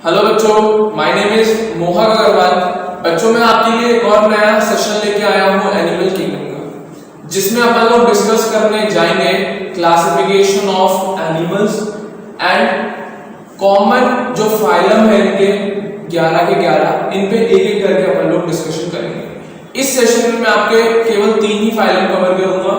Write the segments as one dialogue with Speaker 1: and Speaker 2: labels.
Speaker 1: Hello बच्चों, my name is मोहक अग्रवाल। बच्चों मैं आपके लिए एक और नया सेशन लेके आया हूँ एनिमल किंगडम का, जिसमें अपन लोग डिस्कस करने जाएंगे classification of animals and common जो फाइलम है इनके 11 के 11, इन पे एक एक करके अपन लोग डिस्कशन करेंगे। इस सेशन में मैं आपके केवल 3 ही फाइलम कवर करूंगा,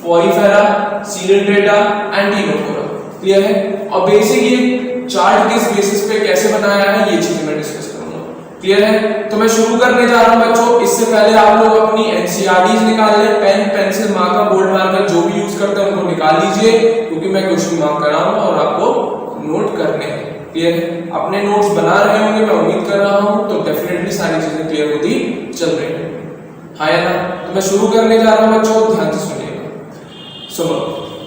Speaker 1: पोरीफेरा, सीडेंटेटा एंड टिनोफोरा। क्लियर है? और बेसिक ये चार्ट किस बेसिस पे कैसे बनाया है ये चीजें मैं डिस्कस करूंगा। क्लियर है? तो मैं शुरू करने जा रहा हूं बच्चों। इससे पहले आप लोग अपनी एनसीईआरटीज निकाल लें, pen pencil marker bold marker जो भी यूज करते हैं उनको निकाल लीजिए, क्योंकि मैं क्वेश्चन मार्क कर रहा हूं और आपको नोट करने हैं। क्लियर है? अपने नोट्स बना रहे होंगे, मैं उम्मीद कर रहा हूं, तो डेफिनेटली सारी चीजें क्लियर होती चल रही है। हाँ या ना? तो मैं शुरू करने जा रहा हूं बच्चों, ध्यान से सुनिएगा। सुनो,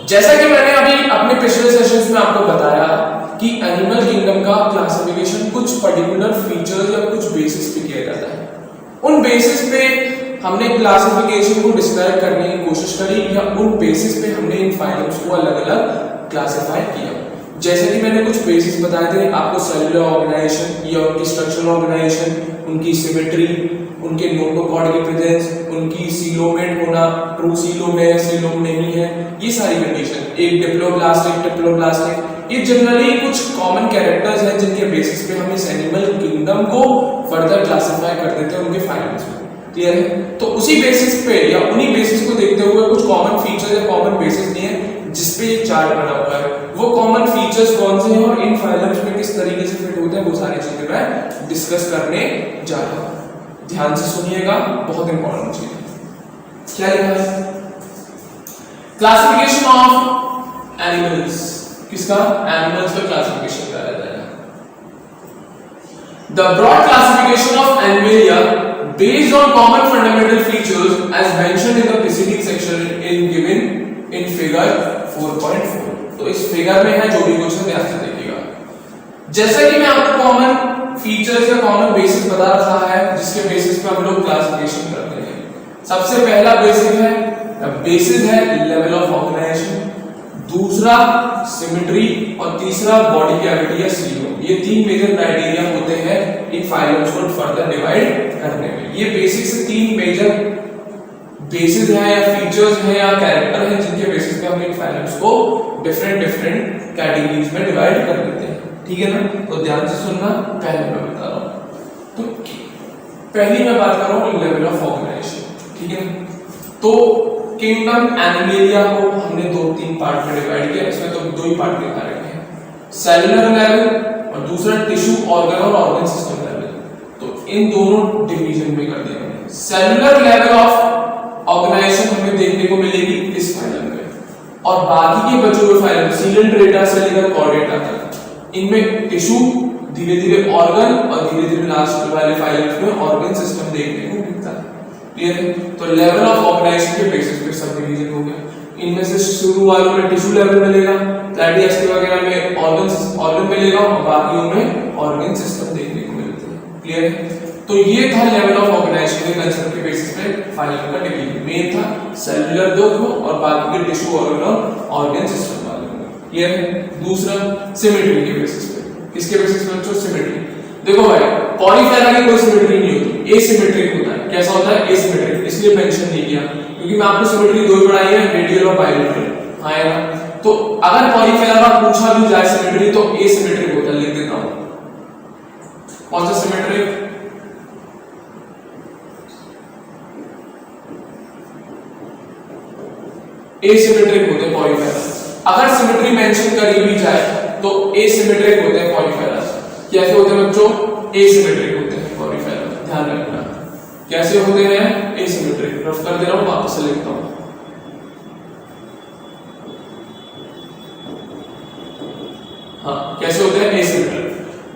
Speaker 1: जैसा कि मैंने अभी अपने पिछले सेशंस में आपको बताया कि एनिमल किंगडम का क्लासिफिकेशन कुछ पर्टिकुलर फीचर्स या कुछ बेसिस पे किया जाता है। उन बेसिस पे हमने क्लासिफिकेशन को डिस्क्राइब करने की कोशिश करी, या उन बेसिस पे हमने इन फाइलम्स को अलग-अलग क्लासिफाई किया। जैसे कि मैंने कुछ बेसिस बताए थे आपको, सेलुलर ऑर्गेनाइजेशन या उनकी स्ट्रक्चरल ऑर्गेनाइजेशन, उनकी सिमेट्री, उनके नोटोकॉर्ड की प्रेजेंस, उनकी सीलोमेट होना, ट्रू सीलोम है, सीलोम नहीं है, ये सारी कंडीशन, एक डिप्लोब्लास्ट, ये जनरली कुछ कॉमन कैरेक्टर्स हैं जिनके बेसिस पे हम इस एनिमल किंगडम को फर्दर क्लासिफाई कर देते हैं उनके फाइलम्स में। क्लियर है? तो उसी बेसिस पे या उन्हीं बेसिस को देखते हुए कुछ कॉमन फीचर्स या कॉमन बेसिस नहीं है जिसपे ये चार्ट बना हुआ है। वो कॉमन फीचर्स कौन से हैं और इन फाइलम्स में किस तरीके से फिट होते हैं, वो सारी चीजें मैं डिस्कस करने जा रहा हूं। ध्यान से सुनिएगा, बहुत इंपॉर्टेंट चीज है। क्या लिखा है? Classification of animals. किसका? एनिमल्स का क्लासिफिकेशन करा जाएगा। The broad classification of Animalia based on common fundamental features as mentioned in the preceding section in given in figure 4.4। तो इस फिगर में है जो भी क्वेश्चन ध्यान से देखिएगा। जैसा कि मैं आपको कॉमन फीचर्स या कॉमन बेसिस बता रहा है जिसके बेसिस पे हम लोग क्लासिफिकेशन करते हैं। सबसे पहला बेसिस है लेवल ऑफ ऑर्गेनाइजेशन, दूसरा सिमेट्री और तीसरा बॉडी कैविटी या सीलोम। ये 3 मेजर क्राइटेरिया होते हैं इन फाइलम्स को फर्दर डिवाइड करने में। ये बेसिक से 3 मेजर बेसिस है या फीचर्स है या कैरेक्टर है जिनके बेसिस पे हम इन फाइलम्स को डिफरेंट कैटेगरीज में डिवाइड कर देते हैं। ठीक है ना? तो ध्यान से सुनना, पहले मैं बता रहा हूं। तो पहली मैं बात कर रहा हूं लेवल ऑफ ऑर्गेनाइजेशन। ठीक है? तो किंगडम एनिमेलिया को हमने 2-3 पार्ट में डिवाइड किया। इसमें तो 2 ही पार्ट दिखा रखे हैं, सेलुलर लेवल और दूसरा टिश्यू ऑर्गन और ऑर्गन सिस्टम लेवल। तो इन दोनों डिवीजन में कर दिया हमने। सेलुलर लेवल ऑफ ऑर्गेनाइजेशन हमें देखने को मिलेगी इस फाइलम में, और बाकी के बचे हुए फाइलम सीडेंटेटा से लेकर कॉर्डेटा तक, इनमें टिश्यू, धीरे-धीरे ऑर्गन और धीरे-धीरे लास्ट वाले फाइलम्स में ऑर्गन सिस्टम देखने को मिलता है। क्लियर है? तो लेवल ऑफ ऑर्गेनाइजेशन के बेसिस पे सब डिवीजन हो गया। इनमें से शुरू वालों में टिश्यू लेवल मिलेगा, प्लेटियस वगैरह में ऑर्गन मिलेगा और बाकियों में ऑर्गन सिस्टम देखने को मिलते हैं। क्लियर है? तो ये था लेवल ऑफ ऑर्गेनाइजेशन के कंसेप्ट के बेसिस पे फाइलम का डिवीजन। मेन था सेलुलर 2 और बाकी के टिश्यू ऑर्गन और ऑर्गन सिस्टम वाले। क्लियर है? दूसरा सिमेट्री के बेसिस पे। किसके बेसिस पे बच्चों? सिमेट्री। देखो भाई, पॉलीफेरा की कोई सिमेट्री नहीं होती, एसिमेट्रिक होता है। कैसा होता है? एसिमेट्रिक। इसलिए मेंशन नहीं किया क्योंकि मैं आपको सिमेट्री 2 ही पढ़ाई है, रेडियल और बायलैटरल। हाँ या ना? तो अगर पॉलीफेरा का पूछा भी जाए सिमेट्री तो एसिमेट्रिक होता है, लिख देता हूं। कौन सा सिमेट्रिक? एसिमेट्रिक होते हैं पॉलीफेरा। अगर सिमेट्री मेंशन करी भी जाए तो एसिमेट्रिक होते हैं पॉलीफेरा। कैसे होते हैं बच्चों? एसिमेट्रिक होते हैं पॉलीफेरा। ध्यान रखना कैसे होते हैं, एसिमेट्रिक। रफ कर दे रहा हूं, वापस से लिखता हूं। हाँ, कैसे होते हैं? एसिमेट्रिक।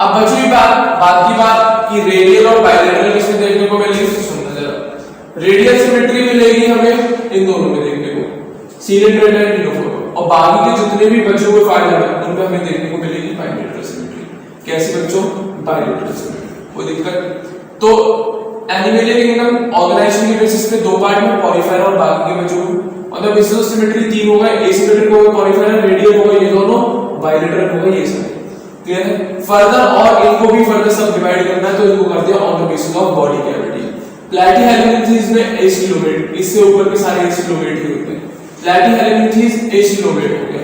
Speaker 1: अब बची बात की बात कि रेडियल और बायलैटरल किसमें देखने को मिलेगी, सुनना जरा। रेडियल सिमेट्री मिलेगी हमें इन दोनों में देखने को, सीडेंटेटा एंड टिनोफोरा, और बाकी के जितने भी बचे हुए फाइलम हैं उनमें हमें देखने को मिलेगी बायलैटरल सिमेट्री। कैसे बच्चों? Bilateral symmetry. कोई दिक्कत? तो एनिमलिया किंगडम ऑर्गेनाइजेशन के बेसिस पे 2 पार्ट में, पॉलीफेरा और बाकी के बचे हुए। और द बेसिस सिमेट्री 3 हो गए, एसिमेट्रिक हो गए पॉलीफेरा, रेडियल हो गए ये दोनों, बायलैटरल हो गए ये सब। क्लियर है? फर्दर और इनको भी फर्दर सब डिवाइड करना है तो इनको करते हैं on the basis of body cavity. Platyhelminthes में एसिलोमेट, इससे ऊपर के सारे एसिलोमेट ही होते हैं। प्लैटीहेलमिन्थेस एसिलोमेट हो गया,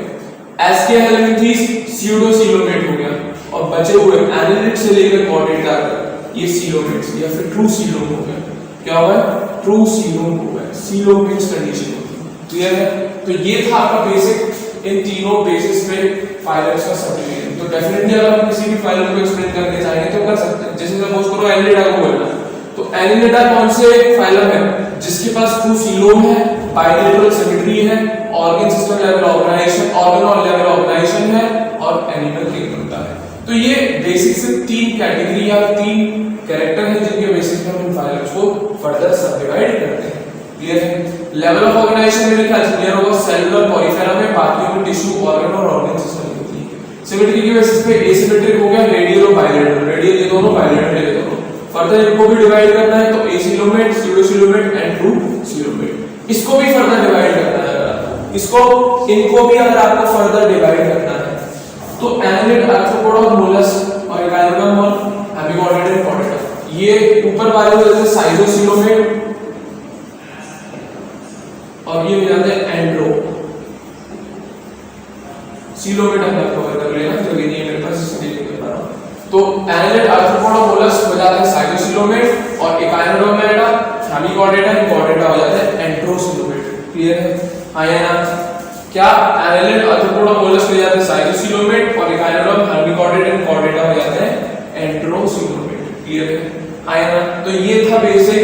Speaker 1: एस्केहेलमिन्थेस स्यूडोसिलोमेट हो गया, और बचे हुए एनालिड से लेकर कॉर्डेटा तक ये सीलोमेट्स या फिर ट्रू सीलोम हो गया। क्या होगा? ट्रू सीलोम हो गया। सीलोम मींस कंडीशन होती है। क्लियर है? तो ये था आपका बेसिक इन तीनों बेसिस पे फाइलम्स का सबडिवीजन। तो डेफिनेटली अगर हम किसी भी फाइलम को एक्सप्लेन करने चाहेंगे तो कर सकते हैं। जैसे सपोज करो एनिलिडा को बोलना, तो एनिलिडा कौन से फाइलम है? जिसके पास ट्रू सीलोम है, बाइलेटरल सिमेट्री है, organ system level organisation, organelle level organisation है और एनिमल किंग बनता है। तो ये बेसिक से तीन कैटेगरी या तीन कैरेक्टर हैं जिनके बेसिस पे हम इन फाइलम्स को फर्दर सबडिवाइड करते हैं। क्लियर है? लेवल ऑफ ऑर्गेनाइजेशन मेरे ख्याल से क्लियर होगा। सेलुलर पॉलीफेरा में बाकी में टिश्यू, ऑर्गन और ऑर्गन सिस्टम होती है। सिमेट्री की बेसिस पे एसिमेट्रिक हो गया, रेडियल और बाइलेटरल, रेडियल ये दोनों, बाइलेटरल ये दोनों। फर्दर इनको भी डिवाइड करना है तो acoelomate, pseudocoelomate and true coelomate. इसको भी फर्दर डिवाइड करना है, इसको इनको भी अगर आपको फर्दर डिवाइड करना है तो एनालिड, आर्थ्रोपोडा, मोलस्क और एकाइनोडर्म और हेमिकोइडेड एंड कॉर्डेटा, ये ऊपर वाले हो जाते हैं साइटोसिलोमेट और ये हो जाते हैं एंड्रो सिलोमेट। हम कवर कर लेना, जगह नहीं है मेरे पास इसलिए नहीं कर पा रहा हूं। तो एनालिड, आर्थ्रोपोडा, मोलस्क हो जाते हैं साइटोसिलोमेट और एकाइनोडर्म, हेमिकोइडेड एंड कॉर्डेटा हो जाते हैं एंड्रोसिलोमेट। क्लियर है? हाँ या ना? क्या एनालिड, आर्थ्रोपोडा, मोलस्क हो जाते हैं साइटोसिलोमेट और एकाइनोडर्म, हेमिकोइडेड एंड कॉर्डेटा हो जाते हैं एंड्रोसिलोमेट। क्लियर है? हाँ या ना? तो ये था बेसिक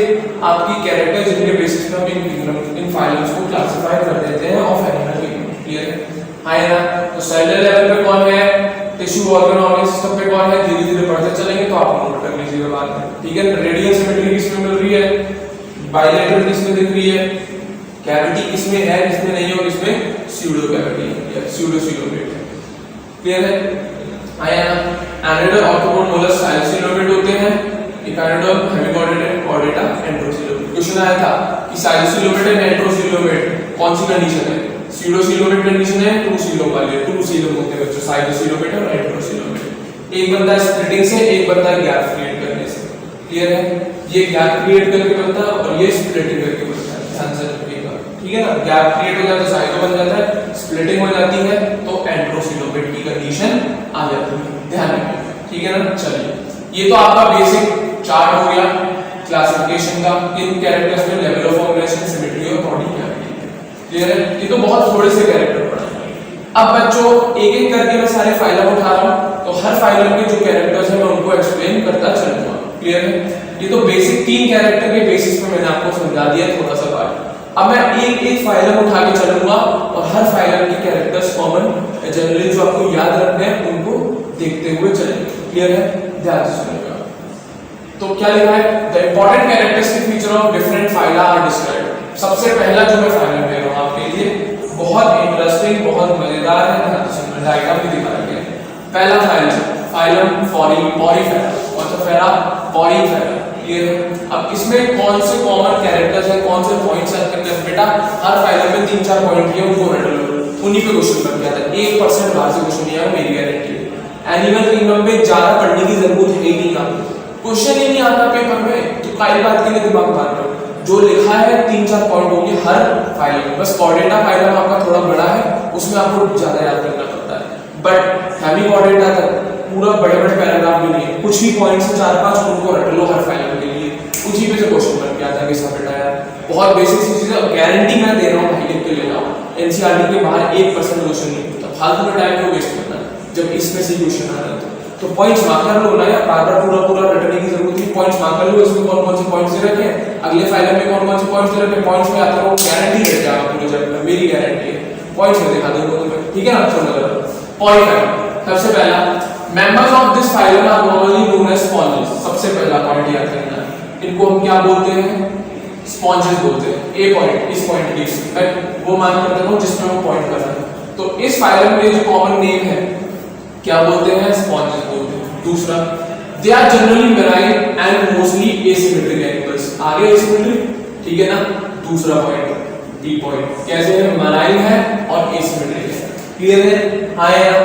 Speaker 1: आपकी कैरेक्टर जिनके बेसिस पे हम इन फाइलम्स को क्लासिफाई कर देते हैं ऑफ एनिमल किंगडम। क्लियर है? हाँ या ना? तो सेलुलर लेवल पे कौन है, टिश्यू, ऑर्गन, ऑर्गन सिस्टम पे कौन है, धीरे धीरे बढ़ते चलेंगे तो आप नोट कर लीजिएगा बाद में। ठीक है? रेडियल सिमेट्री किसमें मिल रही है, बाइलेटरल किसमें दिख रही है, कैविटी किसमें है, किसमें नहीं है, और किसमें स्यूडो कैविटी या स्यूडोसिलोमेट है। क्लियर है? हाँ या ना? एनालिड, आर्थ्रोपोडा, मोलस्क साइटोसिलोमेट होते हैं, एकाइनोडर्म, हेमिकोइडेड एंड कॉर्डेटा एंड्रोसिलोमेट। क्वेश्चन आया था कि साइटोसिलोमेट एंड एंड्रोसिलोमेट कौन सी कंडीशन है? स्यूडोसिलोमेट कंडीशन है, ट्रू सीलोम वाली। ट्रू सीलोम होते हैं बच्चों साइटोसिलोमेट और एंड्रोसिलोमेट। एक बनता है स्प्लिटिंग से, एक बनता है गैप क्रिएट करने से। क्लियर है? ये गैप क्रिएट करके बनता है और ये स्प्लिटिंग करके बनता है। ध्यान से रखिएगा, ठीक है ना? गैप क्रिएट हो जाता है, साइटो बन जाता है, स्प्लिटिंग हो जाती है तो एंड्रोसिलोमेट की कंडीशन आ जाती है। ध्यान रखिएगा, ठीक है ना? चलिए, ये तो आपका बेसिक चार्ट हो गया क्लासिफिकेशन का, किन कैरेक्टर्स में लेवल ऑफ ऑर्गेनाइजेशन, सिमेट्री और बॉडी कैविटी। क्लियर है? ये तो बहुत थोड़े से कैरेक्टर पढ़े। अब बच्चों एक एक करके मैं सारे फाइलम उठा रहा हूं, तो हर फाइलम के जो कैरेक्टर्स हैं मैं उनको एक्सप्लेन करता चलूंगा। क्लियर है? ये तो बेसिक तीन कैरेक्टर के बेसिस पे मैंने आपको समझा दिया थोड़ा सा बात। अब मैं एक एक फाइलम उठा के चलूंगा और हर फाइलम के कैरेक्टर्स कॉमन जनरली जो आपको याद रखने हैं उनको देखते हुए चलेंगे। क्लियर है? ध्यान से सुनिएगा। तो क्या लिखा है? The important characteristic feature of different phyla are described. सबसे पहला जो मैं फाइलम दे रहा हूं आपके लिए, बहुत इंटरेस्टिंग, बहुत मजेदार है, ध्यान से सुनना, डायग्राम भी दिखा रहे हैं। पहला फाइलम पॉरीफेरा, कौन सा फेरा? पॉरीफेरा। ये अब इसमें कौन से कॉमन कैरेक्टर्स हैं, कौन से पॉइंट्स हैं? बेटा हर फाइलम में 3-4 पॉइंट है, उनको रट लो, उन्हीं पे क्वेश्चन बन गया था। 1% बाहर से क्वेश्चन नहीं आया, मेरी गारंटी है। एनिमल किंगडम में ज्यादा पढ़ने की जरूरत है ही नहीं, आपको क्वेश्चन ही नहीं आता पेपर में, तो काई बात के लिए दिमाग मार रहे हो? जो लिखा है 3-4 पॉइंट होंगे हर फाइल में। बस कॉर्डेटा फाइलम आपका थोड़ा बड़ा है, उसमें आपको ज्यादा याद करना पड़ता है, बट हेमिकोइडेटा तक पूरा बड़े-बड़े पैराग्राफ भी नहीं है, कुछ ही पॉइंट्स 4-5 उनको रट लो हर फाइलम के लिए, उसी पे से क्वेश्चन बन के आता है। कैसा बेटा यार, बहुत बेसिक सी चीज है, गारंटी मैं दे रहा हूं भाई, लिख के ले जाओ। एनसीईआरटी के बाहर 1% क्वेश्चन नहीं होता, फालतू में टाइम क्यों वेस्ट करना है जब इसमें से क्वेश्चन आ रहा है। तो पॉइंट्स मार्क कर लो ना यार, बार-बार पूरा रटने की जरूरत नहीं, पॉइंट्स मार्क कर लो, इसमें कौन-कौन से पॉइंट्स दे रखे हैं, अगले फाइलम में कौन-कौन से पॉइंट्स दे रखे हैं, पॉइंट्स में आते रहो, गारंटी रट जाएगा पूरे चैप्टर, मेरी गारंटी है। पॉइंट्स में दिखा दूंगा तुम्हें, ठीक है ना? चलो पॉलीफाइलम, सबसे पहला members of this phylum are normally known as sponges. सबसे पहला पॉइंट याद रखना, इनको हम क्या बोलते हैं? स्पॉन्जेस बोलते हैं। ए पॉइंट, इस पॉइंट की मैं वो मान कर देता हूं जिसमें वो पॉइंट कर रहा है। तो इस फाइलम में जो कॉमन नेम है क्या बोलते हैं? स्पॉन्जेस बोलते हैं। दूसरा, they are generally marine and mostly asymmetric animals. आगे एसिमेट्रिक, ठीक है ना? दूसरा पॉइंट, बी पॉइंट, कैसे है? मेराइन है और एसिमेट्रिक है। क्लियर है? हाँ यार,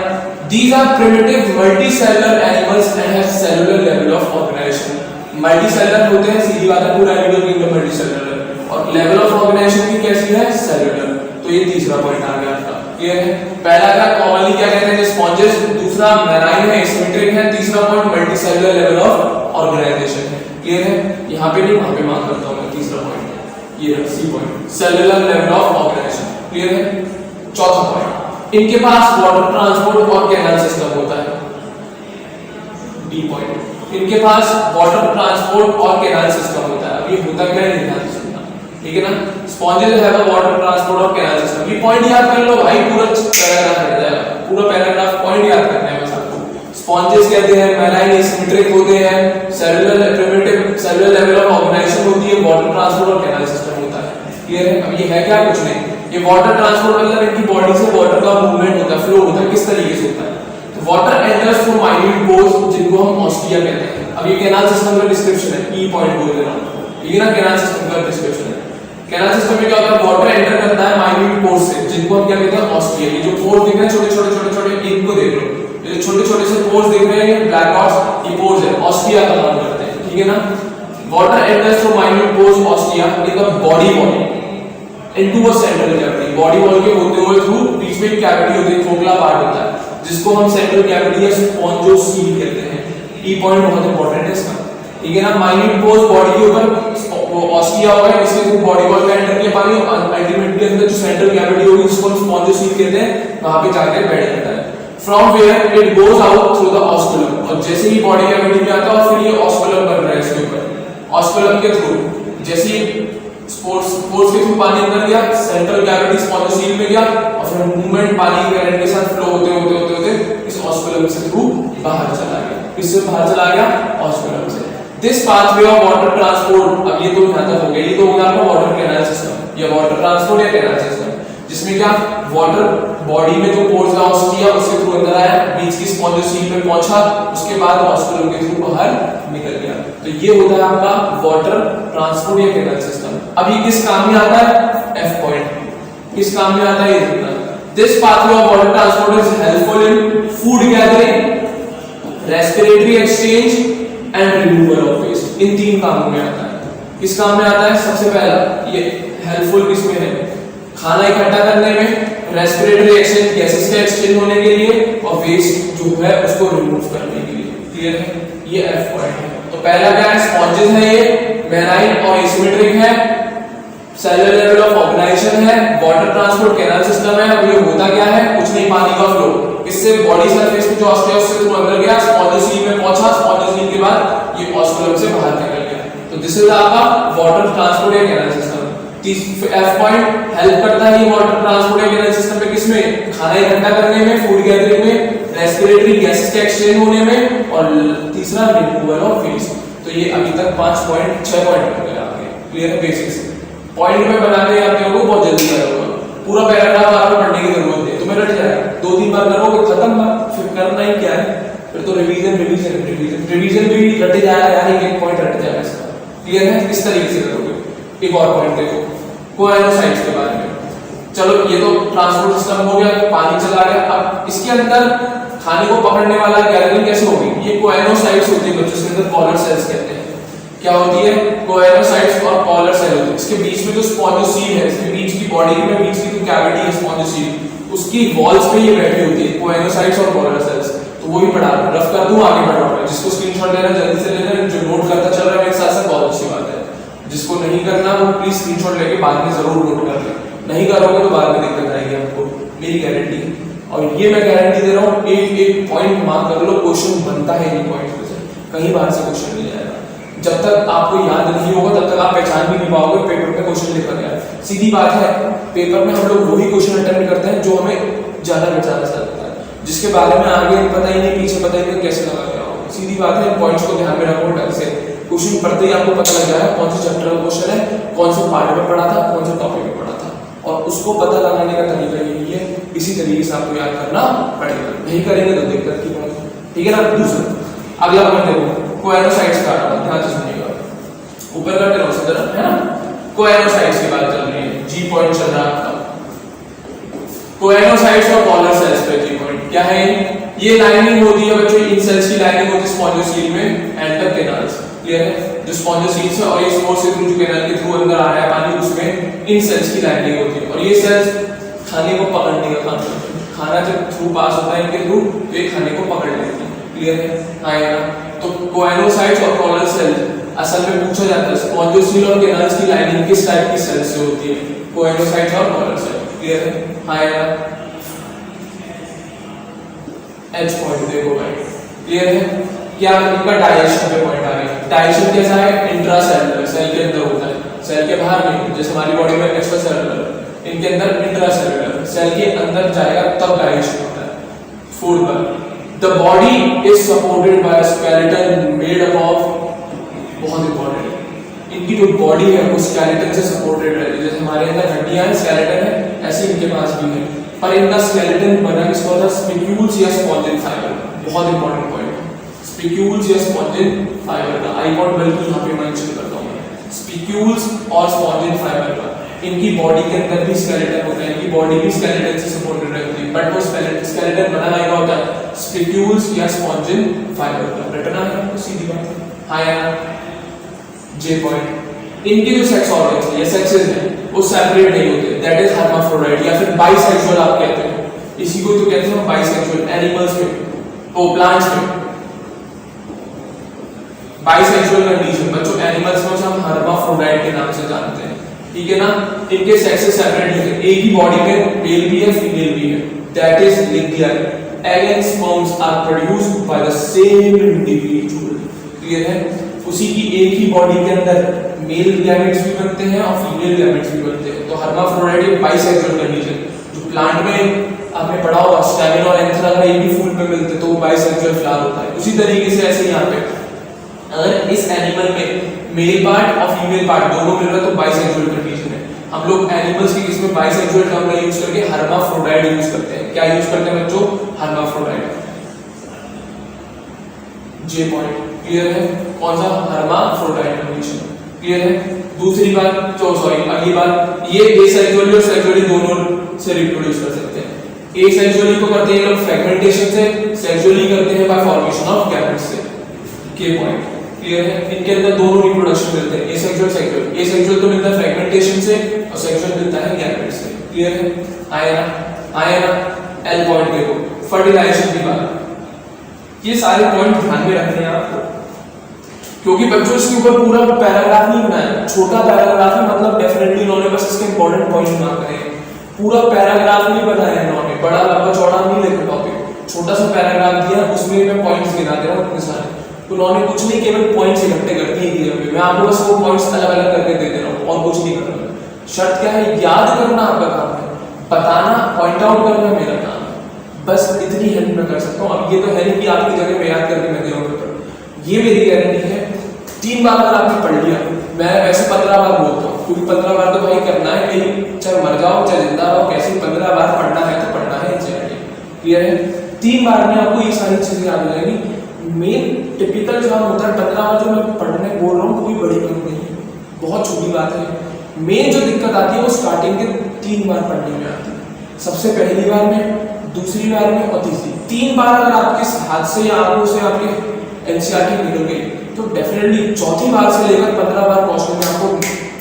Speaker 1: These are primitive multicellular animals and have cellular level of organization. Multicellular होते हैं, सीधी बात है, पूरा एनिमल किंगडम मल्टीसेलुलर, और लेवल ऑफ ऑर्गेनाइजेशन की कैसी है, सेलुलर। तो ये तीसरा पॉइंट आ गया आपका, क्लियर है। पहला का कॉमनली क्या कहते हैं, स्पॉन्जेस, दूसरा मैराइन है, एसिमेट्रिक है, तीसरा point multicellular level of organisation है, क्लियर है। यहाँ पे नहीं, वहां पे मार्क करता हूं मैं, तीसरा पॉइंट ये C point, cellular level of organisation, clear है। चौथा पॉइंट, इनके पास वाटर ट्रांसपोर्ट और कैनाल सिस्टम होता है, डी पॉइंट, इनके पास वाटर ट्रांसपोर्ट और कैनाल सिस्टम होता है। अब ये होता क्या है, ध्यान से सुनना, ठीक है ना। Sponges have a water transport और कैनाल सिस्टम, ये पॉइंट याद कर लो भाई, पूरा पैराग्राफ रह जाएगा, पूरा पैराग्राफ पॉइंट याद करना है बस आपको। स्पॉन्जेस कहते हैं, मैराइन एसिमेट्रिक होते हैं, cellular primitive cellular level of organisation होती है, वाटर ट्रांसपोर्ट और कैनाल सिस्टम होता है, क्लियर है। अब ये है क्या, कुछ नहीं, ये वाटर ट्रांसपोर्ट मतलब इनकी बॉडी से वाटर का मूवमेंट होता है, फ्लो होता है, किस तरीके से होता है। तो water enters through minute pores, जिनको हम ऑस्टिया कहते हैं। अब ये कैनाल सिस्टम का डिस्क्रिप्शन है, ई पॉइंट बोल देना, ठीक है ना, कैनाल सिस्टम का डिस्क्रिप्शन है। कैनाल सिस्टम में क्या होता है, वाटर एंटर करता है माइन्यूट पोर्स से, जिनको हम क्या कहते हैं, ऑस्टिया। ये जो पोर्स दिख रहे हैं छोटे छोटे छोटे छोटे, इनको देख लो, ये छोटे छोटे से पोर्स दिख रहे हैं, ये ब्लैक डॉट्स, ये पोर्स है, ऑस्टिया का काम करते हैं, ठीक है ना। Water enters through minute pores ostia in the body wall into a central cavity, body wall के होते हुए थ्रू बीच में कैविटी होती है, खोखला पार्ट होता है, जिसको हम सेंट्रल कैविटी या स्पॉन्जोसील कहते हैं। ई पॉइंट बहुत इंपॉर्टेंट है इसका, ठीक है ना। माइन्यूट पोर्स बॉडी के ऊपर ऑस्टिया होगा, इसके थ्रू बॉडी वॉल में एंटर किया पानी, अल्टीमेटली अंदर जो सेंट्रल कैविटी होगी जिसको हम स्पॉन्जोसील कहते हैं, वहां पे जाकर बैठ जाता है। From where it goes out through the osculum, और जैसे ही बॉडी कैविटी में आता है फिर ये ऑस्कुलम बन रहा है इसके ऊपर, ऑस्कुलम के थ्रू जैसे स्पोर्ट्स के थ्रू पानी अंदर गया, सेंट्रल कैविटी स्पॉन्जोसील में गया, और फिर मूवमेंट पानी करंट के साथ फ्लो होते होते होते होते इस ऑस्कुलम से थ्रू बाहर चला गया। किससे बाहर चला गया, ऑस्कुलम से। This pathway of water transport, अब ये तो यहां तक हो गया, ये तो हो गया आपका वाटर कैनाल सिस्टम, या वाटर ट्रांसपोर्ट या कैनाल सिस्टम, जिसमें क्या वाटर बॉडी में जो पोर्स का ऑस्टिया उसके थ्रू अंदर आया, बीच की स्पॉन्जोसील में पहुंचा, उसके बाद ऑस्कुलम के थ्रू बाहर निकल गया। तो ये होता है आपका वाटर ट्रांसपोर्ट या कैनाल सिस्टम। अब ये किस काम में आता है, एफ पॉइंट, किस काम में आता है ये देखना। This pathway of water transport is helpful in food gathering, respiratory exchange and removal of waste, इन तीन कामों में आता है। किस काम में आता है, सबसे पहला ये हेल्पफुल किसमें है, खाना इकट्ठा करने में, रेस्पिरेटरी एक्सचेंज गैसेस का एक्सचेंज होने के लिए, और वेस्ट जो है उसको रिमूव करने के लिए, क्लियर है। ये एफ पॉइंट है। तो पहला क्या है, स्पॉन्जेस है, ये मैराइन और एसिमेट्रिक है, सेलुलर लेवल ऑफ ऑर्गेनाइजेशन है, वाटर ट्रांसपोर्ट कैनाल सिस्टम है। अब ये होता क्या है, कुछ नहीं, पानी का फ्लो इससे बॉडी सरफेस पे जो ऑस्टिया उससे थ्रू अंदर गया, स्पॉन्जोसील में पहुंचा, स्पॉन्जोसील के बाद ये ऑस्कुलम से बाहर निकल गया। तो दिस इज आपका वाटर ट्रांसपोर्ट या canal system. F point help करता है ये वाटर ट्रांसपोर्ट या कैनाल सिस्टम पे, किसमें, खाना इकट्ठा करने में, फूड गैदरिंग में, रेस्पिरेटरी गैसेस का एक्सचेंज होने में, और तीसरा रिमूवल ऑफ वेस्ट। तो ये अभी तक 5 पॉइंट 6 पॉइंट हो गए आपके, क्लियर है। बेसिक्स पॉइंट में बनाने आप लोगों को बहुत जल्दी आ जाएगा, पूरा पैराग्राफ आपको पढ़ने की जरूरत है, तुम्हें रट जाएगा, 2-3 बार करोगे खत्म बात, फिर करना ही क्या है, फिर तो रिवीजन रिवीजन रिवीजन रिवीजन भी रट जाएगा यार, एक पॉइंट रट जाएगा इसका, क्लियर है। इस तरीके से करोगे। एक और पॉइंट देखो, कोएनोसाइट्स के बारे में। चलो ये तो ट्रांसपोर्ट सिस्टम हो गया, पानी चला गया। अब इसके अंदर खाने को पकड़ने वाला गैदरिंग कैसे होगी, ये कोएनोसाइट्स होती है बच्चों, इसके अंदर कॉलर सेल्स कहते हैं। क्या होती है, कोएनोसाइट्स और कॉलर सेल होती है। इसके बीच में जो स्पॉन्जोसील है, इसके बीच की बॉडी में बीच की जो कैविटी है स्पॉन्जोसील, उसकी वॉल्स पे ये बैठी होती है, कोएनोसाइट्स और कॉलर सेल्स। तो वो भी पढ़ा रफ कर दूं, आगे बढ़ाऊंगा। जिसको स्क्रीनशॉट लेना जल्दी से लेना, जो नोट करता चल रहा है मेरे साथ साथ बहुत अच्छी बात है। जिसको नहीं करना वो प्लीज स्क्रीनशॉट लेके बाद में जरूर नोट कर ले, नहीं करोगे तो बाद में दिक्कत आएगी आपको, मेरी गारंटी है। और ये मैं गारंटी दे रहा हूँ, एक एक पॉइंट मार्क कर लो, क्वेश्चन बनता है इन पॉइंट्स में से, कहीं बाहर से क्वेश्चन नहीं आएगा। जब तक आपको याद नहीं होगा तब तक आप पहचान भी नहीं पाओगे पेपर में क्वेश्चन लिखा गया है। सीधी बात है, पेपर में हम लोग वही क्वेश्चन अटेम्प्ट करते हैं जो हमें ज्यादा पहचान सकता है, जिसके बारे में आगे पता ही नहीं, पीछे पता ही नहीं कैसे लगा गया होगा। सीधी बात है, पॉइंट्स को ध्यान में रखो ढंग से। क्वेश्चन पढ़ते ही आपको पता लग जाएगा कौन से चैप्टर का क्वेश्चन है, कौन से पार्ट में पढ़ा था, कौन से टॉपिक में पढ़ा था, और उसको पता लगाने का तरीका यही है। इसी तरीके से आपको याद करना पड़ेगा, नहीं करेंगे तो दिक्कत की बात है, ठीक है ना। दूसरा अगला पॉइंट देखो, कोएनोसाइट्स का ध्यान से सुनिएगा, ऊपर का टेरोस तरफ है ना, कोएनोसाइट्स की बात चल रही है, जी पॉइंट चल रहा है आपका। कोएनोसाइट्स और कॉलर सेल्स पे जी पॉइंट क्या है, ये लाइनिंग होती है बच्चों, इन सेल्स की लाइनिंग होती है स्पॉन्जोसील में एंड द कैनाल्स। क्लियर है? जो स्पॉन्जोसील से और ये स्पोर से थ्रू जो कैनाल के थ्रू अंदर आ रहा है पानी, उसमें इन सेल्स की लाइनिंग होती है। और ये सेल्स खाने को पकड़ने का काम करते हैं। खाना जब थ्रू पास होता है इनके थ्रू तो ये खाने को पकड़ लेते हैं। क्लियर है? आएगा तो कोएनोसाइट्स और कॉलर सेल्स असल में पूछा जाता है स्पॉन्जोसील और कैनाल्स की लाइनिंग किस टाइप की सेल्स से होती है, कोएनोसाइट्स और कॉलर सेल। क्लियर है? आएगा एच पॉइंट देखो भाई। क्लियर है? क्या इनका डाइजेशन पे पॉइंट आ गया। डाइजेशन कैसा है? इंट्रासेलुलर, सेल के अंदर होता है, सेल के बाहर नहीं। जैसे हमारी बॉडी में एक्स्ट्रा सेलुलर, इनके अंदर इंट्रासेलुलर, सेल के अंदर जाएगा तब डाइजेशन होता है। फूड पर the body is supported by skeleton made up of, बहुत इंपॉर्टेंट, इनकी जो बॉडी है वो स्केलेटन से सपोर्टेड है। जैसे हमारे अंदर हड्डियां हैं, स्केलेटन है, ऐसे इनके पास भी है, पर इनका स्केलेटन बना किसका होता है? स्पिक्यूल्स या स्पॉन्जिन फाइबर। बहुत इंपॉर्टेंट पॉइंट, स्पिक्यूल्स या स्पॉन्जिन फाइबर का आई कॉट बल्कि यहाँ पे मेंशन करता हूँ मैं, स्पिक्यूल्स और स्पॉन्जिन फाइबर का। इनकी बॉडी के अंदर भी स्केलेटन होता है, इनकी बॉडी भी स्केलेटन से सपोर्टेड रहती है, बट वो स्केलेटन बना नहीं होता है स्पिक्यूल्स या स्पॉन्जिन फाइबर का। रटना है तो सीधी बात है। हाँ यार, जे पॉइंट। इनके जो सेक्स ऑर्गन्स है या सेक्सेस हैं वो सेपरेट नहीं होते, दैट इज हर्माफ्रोडाइट या फिर बाइसेक्सुअल आप कहते हैं। इसी को तो कहते हैं बाइसेक्सुअल। एनिमल्स में तो प्लांट्स में बाइसेक्सुअल कंडीशन बच्चों, एनिमल्स में हम हर्माफ्रोडाइट के नाम से जानते हैं। ठीक है ना? इनके सेक्सेस सेपरेट नहीं होते, एक ही बॉडी में मेल भी है फीमेल भी है, दैट इज लिंगियर। Egg and sperms are produced by the same individual. Clear है? उसी की एक ही बॉडी के अंदर मेल गैमेट्स भी बनते हैं और फीमेल गैमेट्स भी बनते हैं। तो हर्माफ्रोडाइट एक बाइसेक्सुअल कंडीशन। जो प्लांट में आपने पढ़ा होगा स्टैमेन और एंथर अगर एक ही फूल पे मिलते तो वो बाइसेक्सुअल फ्लावर होता है। उसी तरीके से ऐसे यहाँ पे अगर इस एनिमल में मेल पार्ट और फीमेल पार्ट दोनों मिल रहा है तो बाइसेक्सुअल कंडीशन है। हम लोग एनिमल्स की किसमें बाइसेक्सुअल टर्म का यूज करके हर्माफ्रोडाइट यूज करते हैं। क्या यूज करते हैं बच्चों? हर्माफ्रोडाइट। जे पॉइंट। क्लियर है? कौन सा? Hermaphrodite condition. क्लियर है? दूसरी बात, सॉरी अगली बात, ये एसेक्सुअली और सेक्सुअली दोनों से रिप्रोड्यूस कर सकते हैं। एसेक्सुअली को करते हैं लोग फ्रेगमेंटेशन से, सेक्सुअली करते हैं बाय फॉर्मेशन ऑफ गैमेट्स से। के पॉइंट। क्लियर है? इनके अंदर दोनों रिप्रोडक्शन मिलते हैं, एसेक्सुअल सेक्सुअल। एसेक्सुअल तो मिलता है फ्रेगमेंटेशन से और सेक्सुअल मिलता है गैमेट्स से। क्लियर है? आया ना? एल पॉइंट देखो, फर्टिलाइजेशन की बात। ये सारे पॉइंट ध्यान में रखने हैं आपको, क्योंकि बच्चों इसके ऊपर पूरा पैराग्राफ नहीं बनाया, छोटा पैराग्राफ है, मतलब डेफिनेटली इन्होंने बस इसके इंपॉर्टेंट पॉइंट मांग रहे हैं। पूरा पैराग्राफ नहीं बनाया इन्होंने, बड़ा लंबा चौड़ा नहीं लिखा टॉपिक, छोटा सा पैराग्राफ दिया, उसमें मैं पॉइंट्स गिना दे रहा हूं इतने सारे। तो उन्होंने कुछ नहीं, केवल पॉइंट्स इकट्ठे कर दिए। मैं आपको बस वो पॉइंट्स अलग अलग करके दे दे रहा हूँ और कुछ नहीं कर रहा। शर्त क्या है? याद करना आपका काम है, बताना पॉइंट आउट करना मेरा काम है, बस इतनी हेल्प मैं कर सकता हूँ। अब ये तो है नहीं कि आपकी जगह मैं याद करके मैं दे रहा हूँ, ये मेरी गारंटी है। 3 बार अगर आपने पढ़ लिया, मैं वैसे 15 बार बोलता हूँ क्योंकि 15 बार तो भाई करना है, कहीं चाहे मर जाओ चाहे जिंदा रहो, कैसे 15 बार पढ़ना है तो पढ़ना है। क्लियर है? 3 बार में आपको ये सारी चीजें याद हो जाएंगी। मेन टिपिकल जो होता है 15 बार जो मैं पढ़ने बोल रहा हूँ कोई बड़ी बात नहीं है, बहुत छोटी बात है। मेन जो दिक्कत आती है वो स्टार्टिंग के 3 बार पढ़ने में आती है। सबसे पहली बार में, दूसरी बार में और तीसरी। 3 बार अगर आपके हाथ से या आंखों से आपके एनसीईआरटी निकल गई तो डेफिनेटली चौथी बार से लेकर 15 बार क्वेश्चन में आपको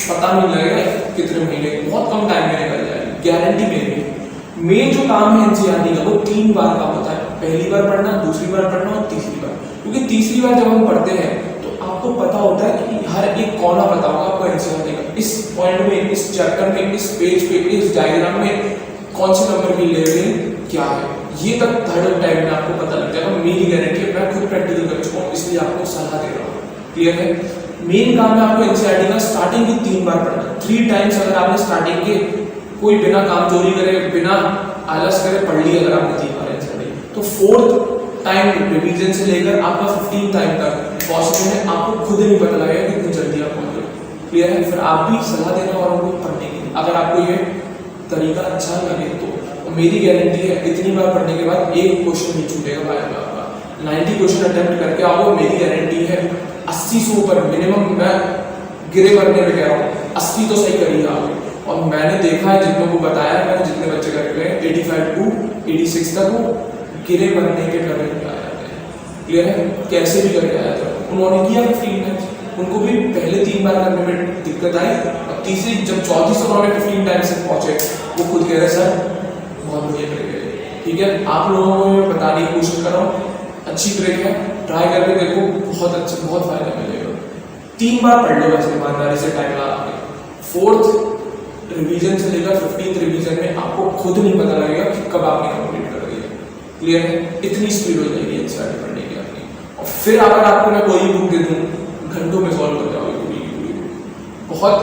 Speaker 1: पता नहीं लगेगा कितने महीने, बहुत कम टाइम में निकल जाएगी, गारंटी मेरी। मेन जो काम है एनसीईआरटी का वो 3 बार का होता है। पहली बार पढ़ना, दूसरी बार पढ़ना और तीसरी बार। क्योंकि तीसरी बार जब हम पढ़ते हैं तो आपको पता होता है कि हर एक कोना पता होगा आपको एनसीईआरटी का, इस पॉइंट में, इस चैप्टर में, इस पेज पे, इस डायग्राम में कौन से नंबर की लेवल क्या है, ये तक थर्ड टाइम में आपको पता लग जाएगा। मेरी गारंटी है, मैं खुद प्रैक्टिकल कर चुका हूँ, इसलिए आपको सलाह दे रहा हूँ। क्लियर है? मेन काम है आपको एनसीईआरटी का स्टार्टिंग की 3 बार पढ़ना। 3 टाइम्स अगर आपने स्टार्टिंग के कोई बिना काम चोरी करे, बिना आलस करे पढ़ ली अगर आपने 3 बार एनसीईआरटी, तो 4th टाइम रिवीजन से लेकर आपका 15 टाइम तक पॉसिबल है, आपको खुद नहीं पता लगेगा कितनी जल्दी आप पहुंच गए। क्लियर है? फिर आप भी सलाह देना और उनको पढ़ने की, अगर आपको ये तरीका अच्छा लगे तो मेरी गारंटी है इतनी बार पढ़ने के बाद एक क्वेश्चन नहीं छूटेगा भाई आपका। 90 क्वेश्चन अटेम्प्ट करके आओ, मेरी गारंटी है 80 से ऊपर मिनिमम, मैं गिरे करने में कह रहा हूँ 80 तो सही कर ही आओगे। और मैंने देखा है जितनों को बताया, मैंने जितने बच्चे करके गए 85 to 86 तक वो गिरे बनने के करने में आ जाते हैं। क्लियर है? कैसे भी करके आया था, उन्होंने किया 15 टाइम्स, उनको भी पहले 3 बार करने में दिक्कत आई, और तीसरी जब चौथी से उन्होंने 15 टाइम्स तक पहुंचे, वो खुद कह रहे सर बहुत बढ़िया ट्रिक है। ठीक है, आप लोगों को मैं बताने की कोशिश कर रहा हूँ, अच्छी ट्रिक है, ट्राई करके देखो, बहुत अच्छा, बहुत फायदा मिलेगा। 3 बार पढ़ लो वैसे ईमानदारी से टाइम लगा के। 4th रिवीजन से लेकर 15th रिवीजन में आपको खुद नहीं पता लगेगा कि कब आपने कंप्लीट कर दिया। क्लियर है? इतनी स्पीड हो जाएगी एनसीईआरटी पढ़ने की आपकी। और फिर अगर आपको मैं कोई बुक दे दूं, घंटों में सॉल्व कर जाओगे पूरी। बहुत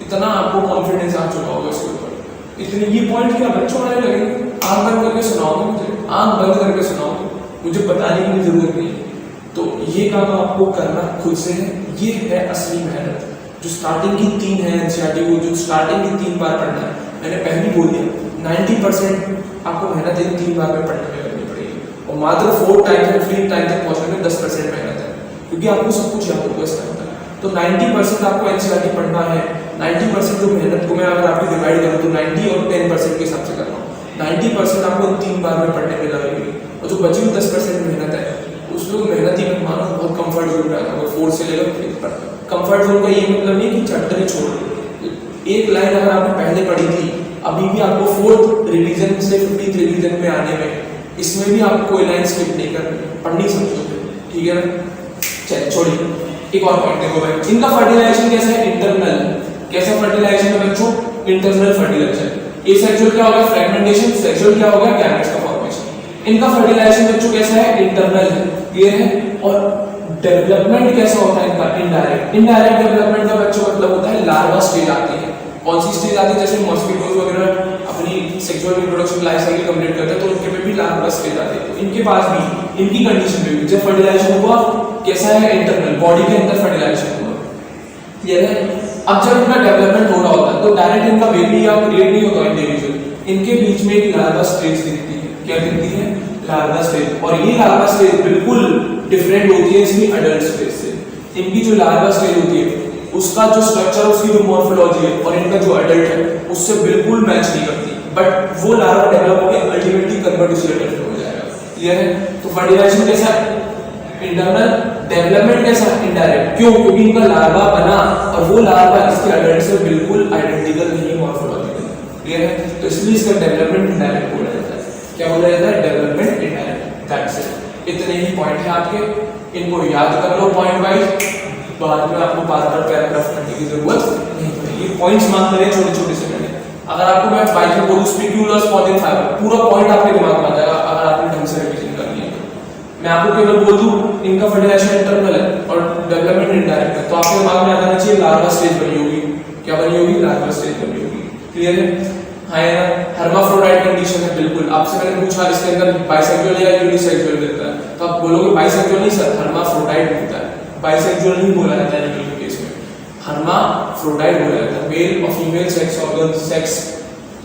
Speaker 1: इतना आपको कॉन्फिडेंस आ चुका होगा इसके ऊपर। इतने ये पॉइंट क्या बच्चों वाले लगेंगे, आंख बंद करके सुनाओगे मुझे, आंख बंद करके सुनाओगे, मुझे बताने की जरूरत नहीं है। तो ये काम आपको करना खुद से है, ये है असली मेहनत। जो स्टार्टिंग की 3 है एनसीईआरटी, वो जो स्टार्टिंग की 3 बार पढ़ना है, मैंने पहले बोल दिया 90% आपको मेहनत इन 3 बार में पढ़ने में करनी पड़ेगी, और मात्र 4 टाइम से 15 टाइम तक पहुंचने में 10% मेहनत है, क्योंकि आपको सब कुछ याद होगा इस टाइम तक। तो 90% आपको एनसीईआरटी पढ़ना है। 90% जो मेहनत को मैं अगर आपकी डिवाइड करूँ तो 90 और 10% के हिसाब से कर रहा हूँ। 90% आपको इन 3 बार में पढ़ने में लगेगी, और जो बची हुई 10% मेहनत है, उसमें मेहनत ही मत मानो, बहुत कंफर्ट जोन में आता है। 4 से लेकर 5 तक कंफर्ट जोन का ये मतलब नहीं कि चैप्टर ही छोड़ दो। एक लाइन अगर आपने पहले पढ़ी थी, अभी भी आपको 4th रिवीजन से 15th रिवीजन में आने में, इसमें भी आपको कोई लाइन स्किप नहीं करनी, पढ़नी समझोगे। ठीक है ना? चलिए छोड़िए, एक और पॉइंट देखो भाई, इनका फर्टिलाइजेशन कैसा है? इंटरनल। कैसा फर्टिलाइजेशन है बच्चों? Internal fertilisation. एसेक्सुअल क्या होगा? फ्रेगमेंटेशन। सेक्सुअल क्या होगा? गैमेट्स का फॉर्मेशन। इनका फर्टिलाइजेशन बच्चों कैसा है? इंटरनल है। क्लियर है? और डेवलपमेंट कैसा होता है इनका? इनडायरेक्ट। इनडायरेक्ट डेवलपमेंट का बच्चों मतलब होता है लार्वा स्टेज आती है। कौन सी स्टेज आती है? जैसे मॉस्किटोज वगैरह अपनी sexual reproduction life cycle complete करते हैं, तो उनके पे भी लार्वा स्टेज आती है। तो इनके पास भी, इनकी कंडीशन में भी जब फर्टिलाइजेशन हुआ, कैसा है? इंटरनल, बॉडी के अंदर फर्टिलाइजेशन हुआ। क्लियर है? अब जब इनका डेवलपमेंट हो रहा होता है, तो डायरेक्ट इनका बेबी या क्रिएट नहीं होता इंडिविजुअल, इनके बीच में एक लार्वा स्टेज दिखती है। क्या दिखती है? Larva stage. और ये लार्वा स्टेज बिल्कुल डिफरेंट होती है इसकी अडल्ट स्टेज से। इनकी जो लार्वा स्टेज होती है, उसका जो स्ट्रक्चर, उसकी जो मॉर्फोलॉजी है, और इनका जो अडल्ट है, उससे बिल्कुल मैच नहीं करती। बट वो लार्वा डेवलप होकर अल्टीमेटली कन्वर्ट उसी अडल्ट में हो जाएगा। क्लियर है? तो फर्टिलाइजेशन कैसा है? इंटरनल। डेवलपमेंट कैसा? इनडायरेक्ट। क्यों? क्योंकि इनका लार्वा बना, और वो लार्वा इसके अडल्ट से बिल्कुल आइडेंटिकल नहीं मॉर्फोलॉजिकल। क्लियर है? तो इसलिए इसका डेवलपमेंट इनडायरेक्ट बोला जाता है। क्या बोला जाता है? Development indirect. That's it. इतने ही पॉइंट है आपके, इनको याद कर लो पॉइंट वाइज, बाद में आपको बार-बार पैराग्राफ पढ़ने की जरूरत नहीं पड़ेगी। पॉइंट्स मांग रहे हैं छोटे-छोटे से। मैंने अगर आपको मैं बाइक में बोलूं स्पिक्यूलर स्पॉन्जिन फाइबर, पूरा पॉइंट आपके दिमाग में आ जाएगा अगर आपने ढंग से रिवीजन कर लिया। मैं आपको केवल बोल दूं इनका फर्टिलाइजेशन इंटरनल है और डेवलपमेंट इनडायरेक्ट है, तो आपके दिमाग में आ जाना चाहिए लार्वा स्टेज बनी होगी। क्या बनी होगी? लार्वा स्टेज बनी होगी। क्लियर है? हाँ है ना? हर्माफ्रोडाइट कंडीशन है बिल्कुल। आपसे मैंने पूछा इसके अंदर बाइसेक्सुअल या यूनिसेक्सुअल रहता है, तो आप बोलोगे बाइसेक्सुअल नहीं सर, हर्माफ्रोडाइट होता है। बाइसेक्सुअल नहीं बोला जाता है एनिमल के केस में, हर्माफ्रोडाइट बोला जाता है। मेल और फीमेल सेक्स ऑर्गन, सेक्स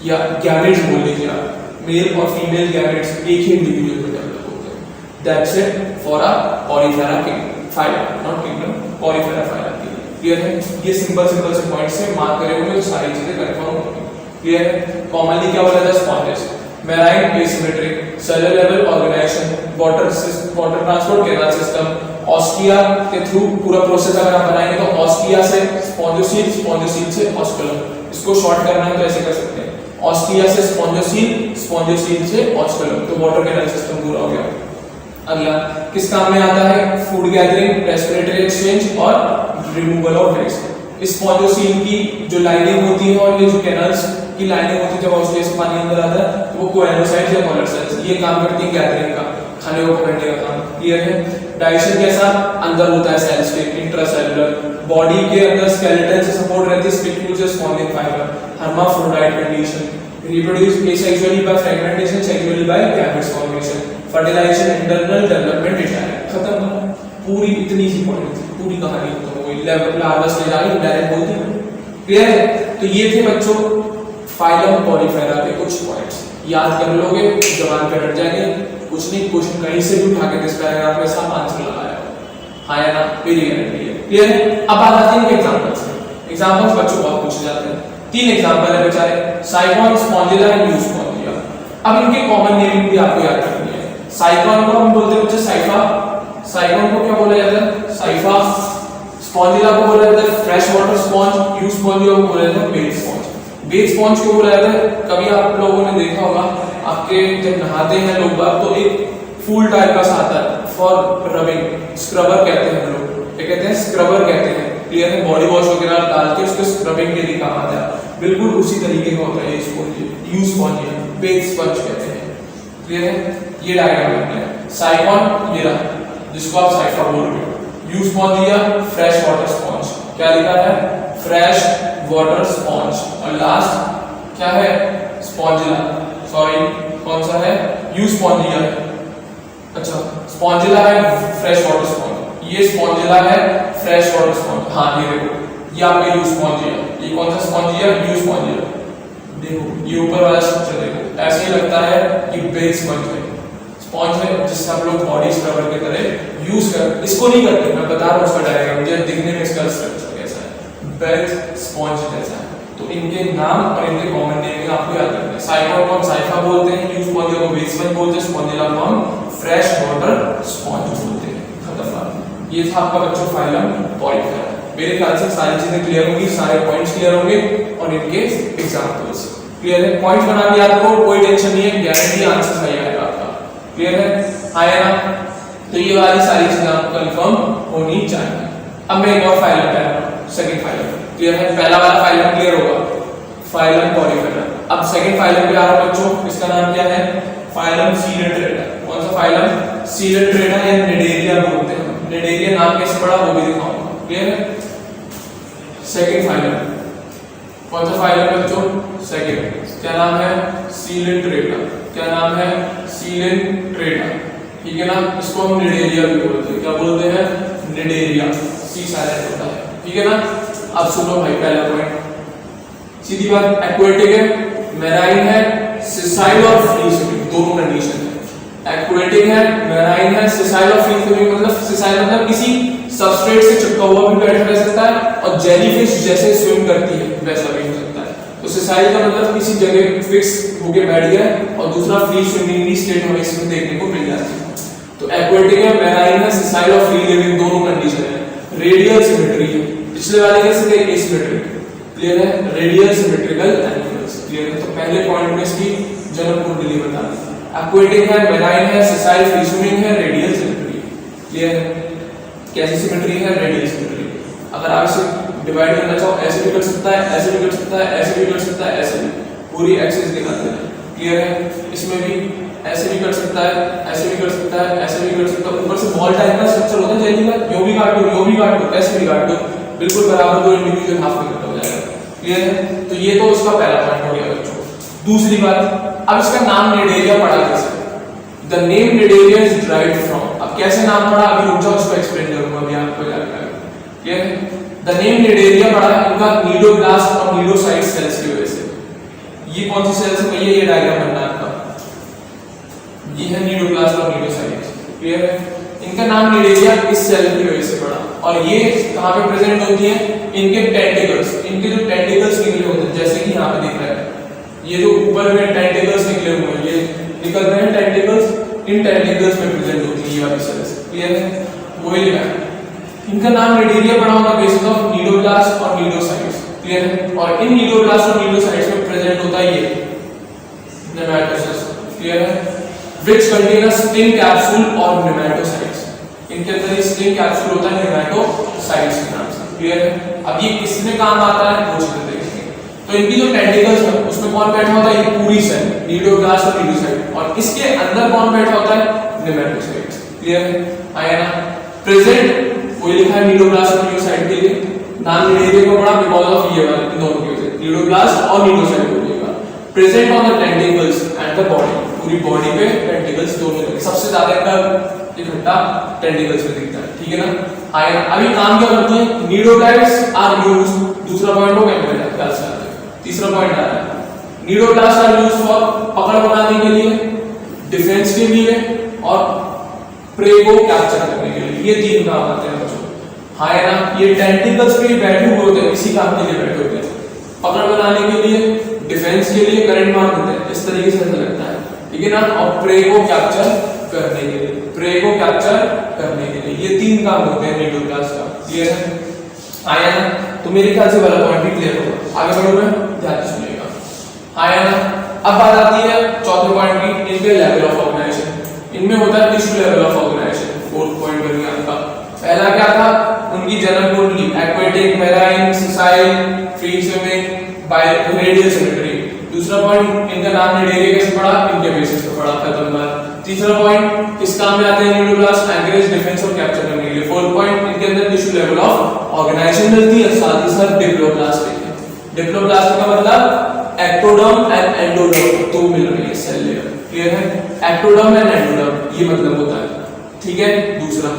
Speaker 1: या गैमेट्स बोल लीजिए आप, मेल और फीमेल गैमेट्स एक ही इंडिविजुअल में डेवलप होते हैं। That's it for a Porifera phylum, not kingdom, Porifera phylum. Clear है? ये सिंपल से पॉइंट से मार्क करे होंगे तो सारी चीजें कंफर्म होंगी। क्लियर है? कॉमनली क्या बोला जाता है? Sponges, marine asymmetric, cellular level organisation, water transport canal system, ostia के थ्रू पूरा प्रोसेस अगर आप बनाएंगे तो ऑस्टिया से स्पॉन्जोसील, स्पॉन्जोसील से ऑस्कुलम, इसको शॉर्ट करना है तो ऐसे कर सकते हैं, ऑस्टिया से स्पॉन्जोसील, स्पॉन्जोसील से ऑस्कुलम, तो वाटर कैनाल सिस्टम पूरा हो गया। अगला किस काम में आता है? फूड गैदरिंग, रेस्पिरेटरी एक्सचेंज और रिमूवल ऑफ वेस्ट। स्पॉन्जोसील की जो लाइनिंग होती है और ये जो कैनाल्स की लाइनिंग होती है, जब ऑस्टिया से पानी अंदर आता है तो वो कोएनोसाइट्स या कॉलर सेल्स ये काम करती है गैदरिंग का, खाने को पकड़ने का काम। क्लियर है? डाइजेशन कैसा? अंदर होता है सेल्स के, इंट्रासेलुलर। बॉडी के अंदर स्केलेटन से सपोर्ट रहती है स्पिक्यूल से spongin fibre. Hermaphrodite condition. Reproduce asexually by fragmentation, sexually by gametes formation. Fertilisation internal, development indirect. खत्म। पूरी इतनी सी पॉइंट थी, पूरी कहानी खत्म हो गई। लेवल लार्वा स्टेज आ गई, इंडायरेक्ट बोलते हैं। क्लियर है? तो ये थे बच्चों फाइलम पॉलीफेरा के कुछ पॉइंट्स। याद कर लोगे, जबान पे रट जाएंगे, कुछ नहीं, क्वेश्चन कहीं से भी उठा के दिस पैराग्राफ में सब आंसर लगाया हाँ या ना, मेरी गारंटी है। क्लियर है? अब आ जाते हैं एग्जांपल्स। एग्जांपल्स बच्चों बहुत पूछे जाते हैं। 3 एग्जांपल है बेचारे, साइफॉन, स्पॉन्जिला एंड यूस्पॉन्जिला। अब इनके कॉमन नेमिंग भी आपको याद रखनी है। साइक्लोन को हम बोलते हैं बच्चे साइफा, साइक्लोन को क्या बोला जाता है साइफा, स्पॉन्जिला को बोला जाता है fresh water sponge, you Spongilla को बोला जाता है बेड स्पॉन्ज। बेड स्पॉन्ज को बोला जाता है, कभी आप लोगों ने देखा होगा आपके जब नहाते हैं लोग बाग तो एक फूल टाइप का सा आता है फॉर रबिंग, स्क्रबर कहते हैं हम लोग, क्या कहते हैं स्क्रबर कहते हैं, क्लियर है, बॉडी वॉश वगैरह डाल के उसको स्क्रबिंग के लिए काम आता है, बिल्कुल उसी तरीके का होता है ये sponge, you sponge, bed sponge कहते हैं, क्लियर है। ये डायग्राम है साइक्लोन, ये रहा जिसको आप साइफा बोल रहे हो, यू स्पॉन्ज या फ्रेश वाटर स्पॉन्ज, क्या लिखा है फ्रेश वाटर स्पॉन्ज, और लास्ट क्या है स्पॉन्जिला, सॉरी कौन सा है यू स्पॉन्जिया है, अच्छा स्पॉन्जिला है फ्रेश वाटर स्पॉन्ज, ये स्पॉन्जिला है फ्रेश वाटर स्पॉन्ज, हाँ ये देखो ये आपका यू स्पॉन्जिया, ये कौन सा स्पॉन्जिया यू स्पॉन्जिया, देखो ये ऊपर वाला स्ट्रक्चर देखो ऐसे ही लगता है कि बेड स्पंज है, स्पॉन्ज है जिससे हम लोग बॉडी स्क्रबर की तरह यूज कर, इसको नहीं करते, मैं बता रहा हूं उसका डायग्राम, मुझे दिखने में इसका स्ट्रक्चर कैसा है बेड स्पॉन्ज जैसा है। तो इनके नाम और इनके कॉमन नेम आपको याद रखना है, साइक्लोन को हम साइफा बोलते हैं, यू स्पॉन्जिया को बेड स्पंज बोलते हैं, स्पॉन्जिला को हम फ्रेश वाटर स्पॉन्ज बोलते हैं, खत्म बात। ये था आपका बच्चों फाइलम पॉलीफेरा। मेरे ख्याल से सारी चीजें क्लियर होंगी, सारे पॉइंट्स क्लियर होंगे और इनके एग्जांपल्स क्लियर है, पॉइंट्स बना के याद करो, कोई टेंशन नहीं है, गारंटी आंसर सही आएगा आपका, क्लियर है आया ना। तो ये वाली सारी चीजें आपको कंफर्म होनी चाहिए। अब मैं एक और फाइलम पे आ रहा हूं, सेकंड फाइलम, क्लियर है, पहला वाला फाइलम क्लियर होगा फाइलम पॉलीफेरा। अब सेकंड फाइलम पे आ रहा हूं बच्चों, इसका नाम क्या है फाइलम सीडेंट्रेटा। कौन सा फाइलम सीडेंट्रेटा या निडेरिया बोलते हैं, निडेरिया नाम कैसे पड़ा वो भी दिखाऊंगा, क्लियर है। सेकंड फाइलम कौन सा फाइलम बच्चों सेकंड, क्या नाम है सीलेंट्रेटा, क्या नाम है सीलेंट्रेटा, ठीक है ना। इसको हम निडेरिया भी बोलते हैं, क्या बोलते हैं निडेरिया, सी साइलेंट होता है, ठीक है ना। अब सुनो भाई पहला पॉइंट सीधी बात, एक्वेटिक है, मैराइन है, सिसाइल और फ्री स्विमिंग, दोनों कंडीशन है। एक्वेटिक है, मैराइन है, सिसाइल और फ्री स्विमिंग, मतलब सिसाइल मतलब किसी सबस्ट्रेट से चिपका हुआ भी बैठा रह सकता है और जेलीफिश जैसे स्विम करती है वैसा भी हो सकता है। तो सिसाइल का मतलब किसी जगह फिक्स होके बैठ गया, और दूसरा फ्री स्विमिंग स्टेट हमें इसमें देखने को मिल जाती है। तो एक्वेटिक है, मैराइन है, सिसाइल और फ्री लिविंग दोनों कंडीशन है। रेडियल सिमेट्री है, पिछले वाले कैसे थे एसिमेट्रिक, क्लियर है, रेडियल सिमेट्रिकल एनिमल्स, क्लियर है। तो पहले पॉइंट में इसकी जनरल कुंडली बता दी, एक्वेटिक है, मैराइन है, सिसाइल फ्री स्विमिंग है, रेडियल सिमेट्री, क्लियर है। कैसी सिमेट्री है रेडियल सिमेट्री। अगर आप इसे डिवाइड करना चाहो ऐसे भी कर सकता है, ऐसे भी कर सकता है, ऐसे भी कर सकता है, ऐसे भी, पूरी एक्सिस दिखाते हैं, क्लियर है। इसमें भी ऐसे भी कर सकता है, ऐसे भी कर सकता है, ऐसे भी कर सकता है, ऊपर से बॉल टाइप का स्ट्रक्चर होता है जेली का, यो भी काट दो, यो भी काट दो, ऐसे भी काट दो, बिल्कुल बराबर दो इंडिविजुअल हाफ में कट हो जाएगा, क्लियर है। तो ये तो उसका पहला पॉइंट हो गया बच्चों। दूसरी बात, अब इसका नाम निडेरिया पड़ा कैसे, the name Cnidaria is derived from, अब कैसे नाम पड़ा अभी रुक जाओ उसको एक्सप्लेन करूंगा अभी आपको जाकर, क्लियर है। द नेम निडेरिया पड़ा इनका नीडोब्लास्ट और नीडोसाइट सेल्स की वजह से। ये कौन सी सेल्स है भैया, ये डायग्राम बनना है आपका, ये है नीडोब्लास्ट और नीडोसाइट, क्लियर है। इनका नाम निडेरिया इस सेल की वजह से पड़ा, और ये कहां पे प्रेजेंट होती है, इनके टेंटिकल्स, इनके जो टेंटिकल्स निकले होते हैं जैसे कि यहां पे दिख रहा है, ये जो ऊपर में टेंटिकल्स निकले हुए हैं, ये निकल रहे हैं टेंटिकल्स, इन टेंटिकल्स में प्रेजेंट होती है ये वाली सेल्स, क्लियर है। वही लिखा है, इनका नाम निडेरिया पड़ा होगा बेसिस ऑफ नीडोब्लास्ट और नीडोसाइट्स, क्लियर है। और इन नीडोब्लास्ट और नीडोसाइट्स में प्रेजेंट होता है ये नेमाटोसिस, क्लियर है, which contain a sting capsule और नेमाटोसाइट्स, इनके अंदर ये स्टिंग कैप्सूल होता है नेमाटोसाइट्स के नाम से, क्लियर है। अब ये किसमें काम आता है वो चीजें देखेंगे। तो इनकी जो टेंटिकल्स है उसमें कौन बैठा होता है, ये पूरी सेल नीडोब्लास्ट और नीडोसाइट, और इसके अंदर कौन बैठा होता है, नेमाटोसाइट्स, क्लियर है आया ना। प्रेजेंट कोई लिखा है नीडोब्लास्ट और नीडोसाइट के लिए, नाम निडेरिया को पड़ा बिकॉज़ ऑफ ये वाले दोनों की वजह से, नीडोब्लास्ट और नीडोसाइट हो जाएगा। Present on the tentacles and the body, पूरी बॉडी पे टेंटिकल्स दोनों में, सबसे ज्यादा इनका इकट्ठा टेंटिकल्स में दिखता है, ठीक है ना। आया अभी काम क्या करते हैं, नीडोब्लास्ट आर यूज्ड, दूसरा पॉइंट हो गया मेरा ख्याल से। तीसरा पॉइंट आ रहा है, नीडोब्लास्ट आर यूज्ड फॉर पकड़ बनाने के लिए, डिफेंस के लिए और प्रे को कैप्चर करने के लिए, ये तीन काम आते हैं बच्चों, हाँ है ना। ये टेंटिकल्स पे बैठे हुए होते हैं, इसी काम के लिए बैठे होते हैं, पकड़ बनाने के लिए, डिफेंस के लिए, करंट मार देते हैं, इस तरीके से ऐसा लगता है, ठीक है ना। और प्रे को कैप्चर करने के लिए, प्रे को कैप्चर करने के लिए। ये 3 काम होते हैं न्यूक्लियोप्लास्ट का। क्लियर है? आया ना? तो मेरे ख्याल से वाला पॉइंट भी क्लियर होगा। आगे बढ़ूं मैं, ध्यान से सुनिएगा। आया ना? अब बात आती है चौथे पॉइंट की, इनके लेवल ऑफ ऑर्गेनाइजेशन। इनमें होता है tissue level of organisation. 4th point बन गया इनका। पहला क्या था? उनकी जनरल कुंडली, aquatic, marine, sessile, free swimming, by radial symmetry. दूसरा पॉइंट, इनका नाम निडेरिया कैसे पड़ा? इनके बेसिस पे पड़ा, खत्म बात। तीसरा पॉइंट, किस काम में आते हैं न्यूक्लियोप्लास्ट? एंकरेज, डिफेंस और कैप्चर करने के लिए। 4th पॉइंट, इनके अंदर टिश्यू लेवल ऑफ ऑर्गेनाइजेशन मिलती है, साथ ही साथ डिप्लोप्लास्ट है। डिप्लोप्लास्ट का मतलब एक्टोडर्म एंड एंडोडर्म, तो मिल रही है सेल लेयर। क्लियर है? एक्टोडर्म एंड एंडोडर्म ये मतलब होता है। ठीक है? दूसरा,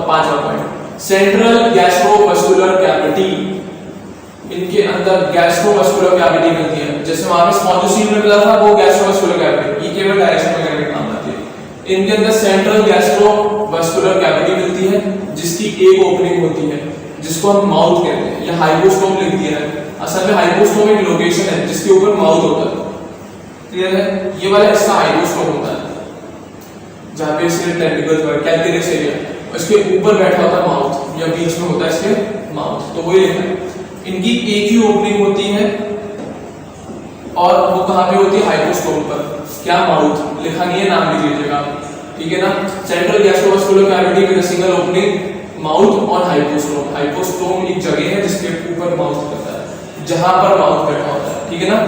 Speaker 1: पांचवा पॉइंट, सेंट्रल गैस्ट्रोवास्कुलर कैविटी। इनके अंदर गैस्ट्रोवास्कुलर कैविटी मिलती है, जैसे वहां पे स्पॉन्जियोसील में मिला था वो गैस्ट्रोवास्कुलर कैविटी, ये केवल डायरेक्शन वगैरह के काम आती है। इनके अंदर सेंट्रल गैस्ट्रोवास्कुलर कैविटी मिलती है, जिसकी एक ओपनिंग होती है, जिसको हम माउथ कहते हैं, या हाइपोस्टोम लिख दिया है। असल में हाइपोस्टोम एक लोकेशन है जिसके ऊपर माउथ होता है। क्लियर है? ये वाला हिस्सा हाइपोस्टोम होता है, जहां पे इसके टेंटिकल्स और कैल्केरियस एरिया, उसके ऊपर बैठा होता है माउथ, या बीच में होता है इसके माउथ, तो वही लिखा है। इनकी एक ही ओपनिंग होती है, और वो कहां पे होती है? हाइपोस्टोम पर। क्या? माउथ लिखा नहीं है, नाम लिख लीजिएगा। ठीक है ना? Central gastrovascular cavity with a single opening, mouth और हाइपोस्टोम। हाइपोस्टोम एक जगह है जिसके ऊपर माउथ होता है, जहां पर माउथ बैठा होता है। ठीक है ना?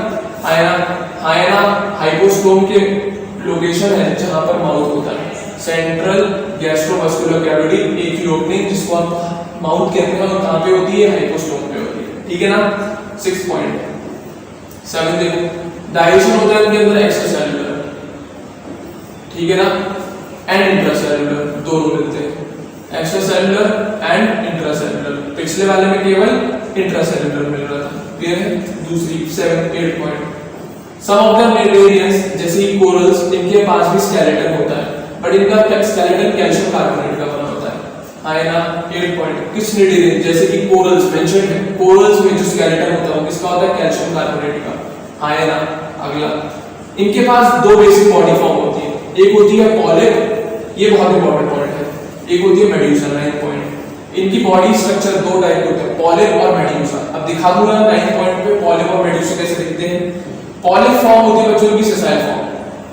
Speaker 1: आयना हाइपोस्टोम के लोकेशन है जहां पर माउथ होता है। सेंट्रल गैस्ट्रोवास्कुलर कैविटी एक ही ओपनिंग, जिसको आप माउथ कहते हैं, और कहां पे होती है? हाइपोस्टोम पे होती है। ठीक है ना? 6th point. 7 देखो, डाइजेशन होता है इनके अंदर एक्स्ट्रासेल्युलर, ठीक है ना, एंड इंट्रासेल्युलर, दोनों मिलते हैं, एक्स्ट्रासेल्युलर एंड इंट्रासेल्युलर। पिछले वाले में केवल इंट्रासेल्युलर मिल रहा था। क्लियर है? दूसरी 8 पॉइंट, सम ऑफ द नेटेरियंस जैसे कोरल्स, इनके पास भी स्केलेटन होता है, बट इनका स्केलेटन कैल्शियम कार्बोनेट का बना होता है। आए ना? 8 पॉइंट, किस नेटेरियन, जैसे कि कोरल्स मेंशन है, कोरल्स में जो स्केलेटन होता है वो किसका होता है? कैल्शियम कार्बोनेट का। आए ना? अगला, इनके पास 2 बेसिक बॉडी फॉर्म होती है, एक होती है पॉलिप, ये बहुत इंपॉर्टेंट पॉइंट है, एक होती है मेड्यूसा। 9th पॉइंट, इनकी बॉडी स्ट्रक्चर 2 टाइप के होते हैं, पॉलिप और मेड्यूसा। अब दिखा दूंगा 9th पॉइंट पे पॉलिप और मेड्यूसा कैसे दिखते हैं। पॉलिप फॉर्म होती है बच्चों की सेसाइल फॉर्म,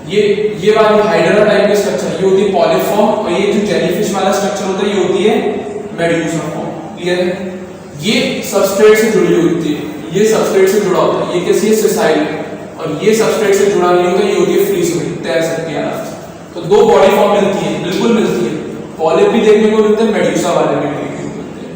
Speaker 1: ये वाली हाइड्रा टाइप की स्ट्रक्चर, ये होती है पॉलिप फॉर्म, और ये जो जेलीफिश वाला स्ट्रक्चर होता है ये होती है मेड्यूसा फॉर्म। क्लियर है? ये सबस्ट्रेट से जुड़ी होती है, ये सबस्ट्रेट से जुड़ा होता है, ये कैसी है? सेसाइल, और ये सबस्ट्रेट से जुड़ा नहीं होता, ये होती है फ्री स्विमिंग, तैर सकती है आराम से। तो 2 बॉडी फॉर्म मिलती है, बिल्कुल मिलती है। पॉलिप भी देखने को मिलते हैं, मेड्यूसा वाले भी देखने को मिलते हैं,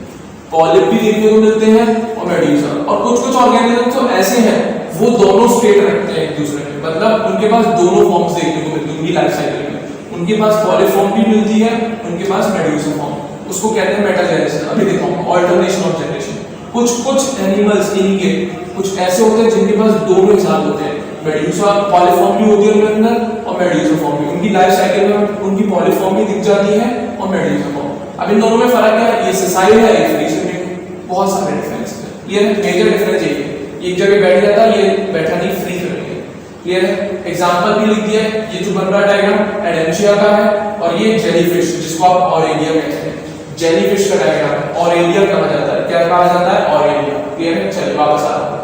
Speaker 1: पॉलिप भी देखने को मिलते हैं और मेड्यूसा। और कुछ ऑर्गेनिज्म तो ऐसे हैं वो दोनों स्टेट रखते हैं एक दूसरे में, मतलब उनके पास दोनों फॉर्म्स देखने को मिलती है उनकी लाइफ साइकिल में। उनके पास पॉलिप फॉर्म भी मिलती है, उनके पास मेड्यूसा फॉर्म, उसको कहते हैं मेटाजेनेसिस। अभी दिखाऊंगा ऑल्टरनेशन ऑफ जनरेशन। कुछ एनिमल्स इनके कुछ ऐसे होते हैं जिनके पास दोनों एक साथ होते हैं, मेड्यूसा पॉलिप फॉर्म भी होती है उनके अंदर और मेड्यूसा फॉर्म भी। उनकी लाइफ साइकिल में उनकी पॉलिप फॉर्म भी दिख जाती है और मेड्यूसा फॉर्म। अब इन दोनों में फर्क क्या है? ये सेसाइल है, एक फ्री स्विमिंग, बहुत सारे डिफरेंस है। ये मेजर डिफरेंस यही है, एक जगह बैठ जाता है, ये बैठा नहीं, फ्री स्विमिंग है। क्लियर है? एग्जांपल भी लिख दिया है, ये जो बन रहा डायग्राम एडेंशिया का है, और ये जेलीफिश जिसको आप ऑरेलिया कहते हैं, जेलीफिश का डायग्राम है। ऑरेलिया कहा जाता है, क्या कहा जाता है? ऑरेलिया। क्लियर है? चलिए वापस आ रहा हूं,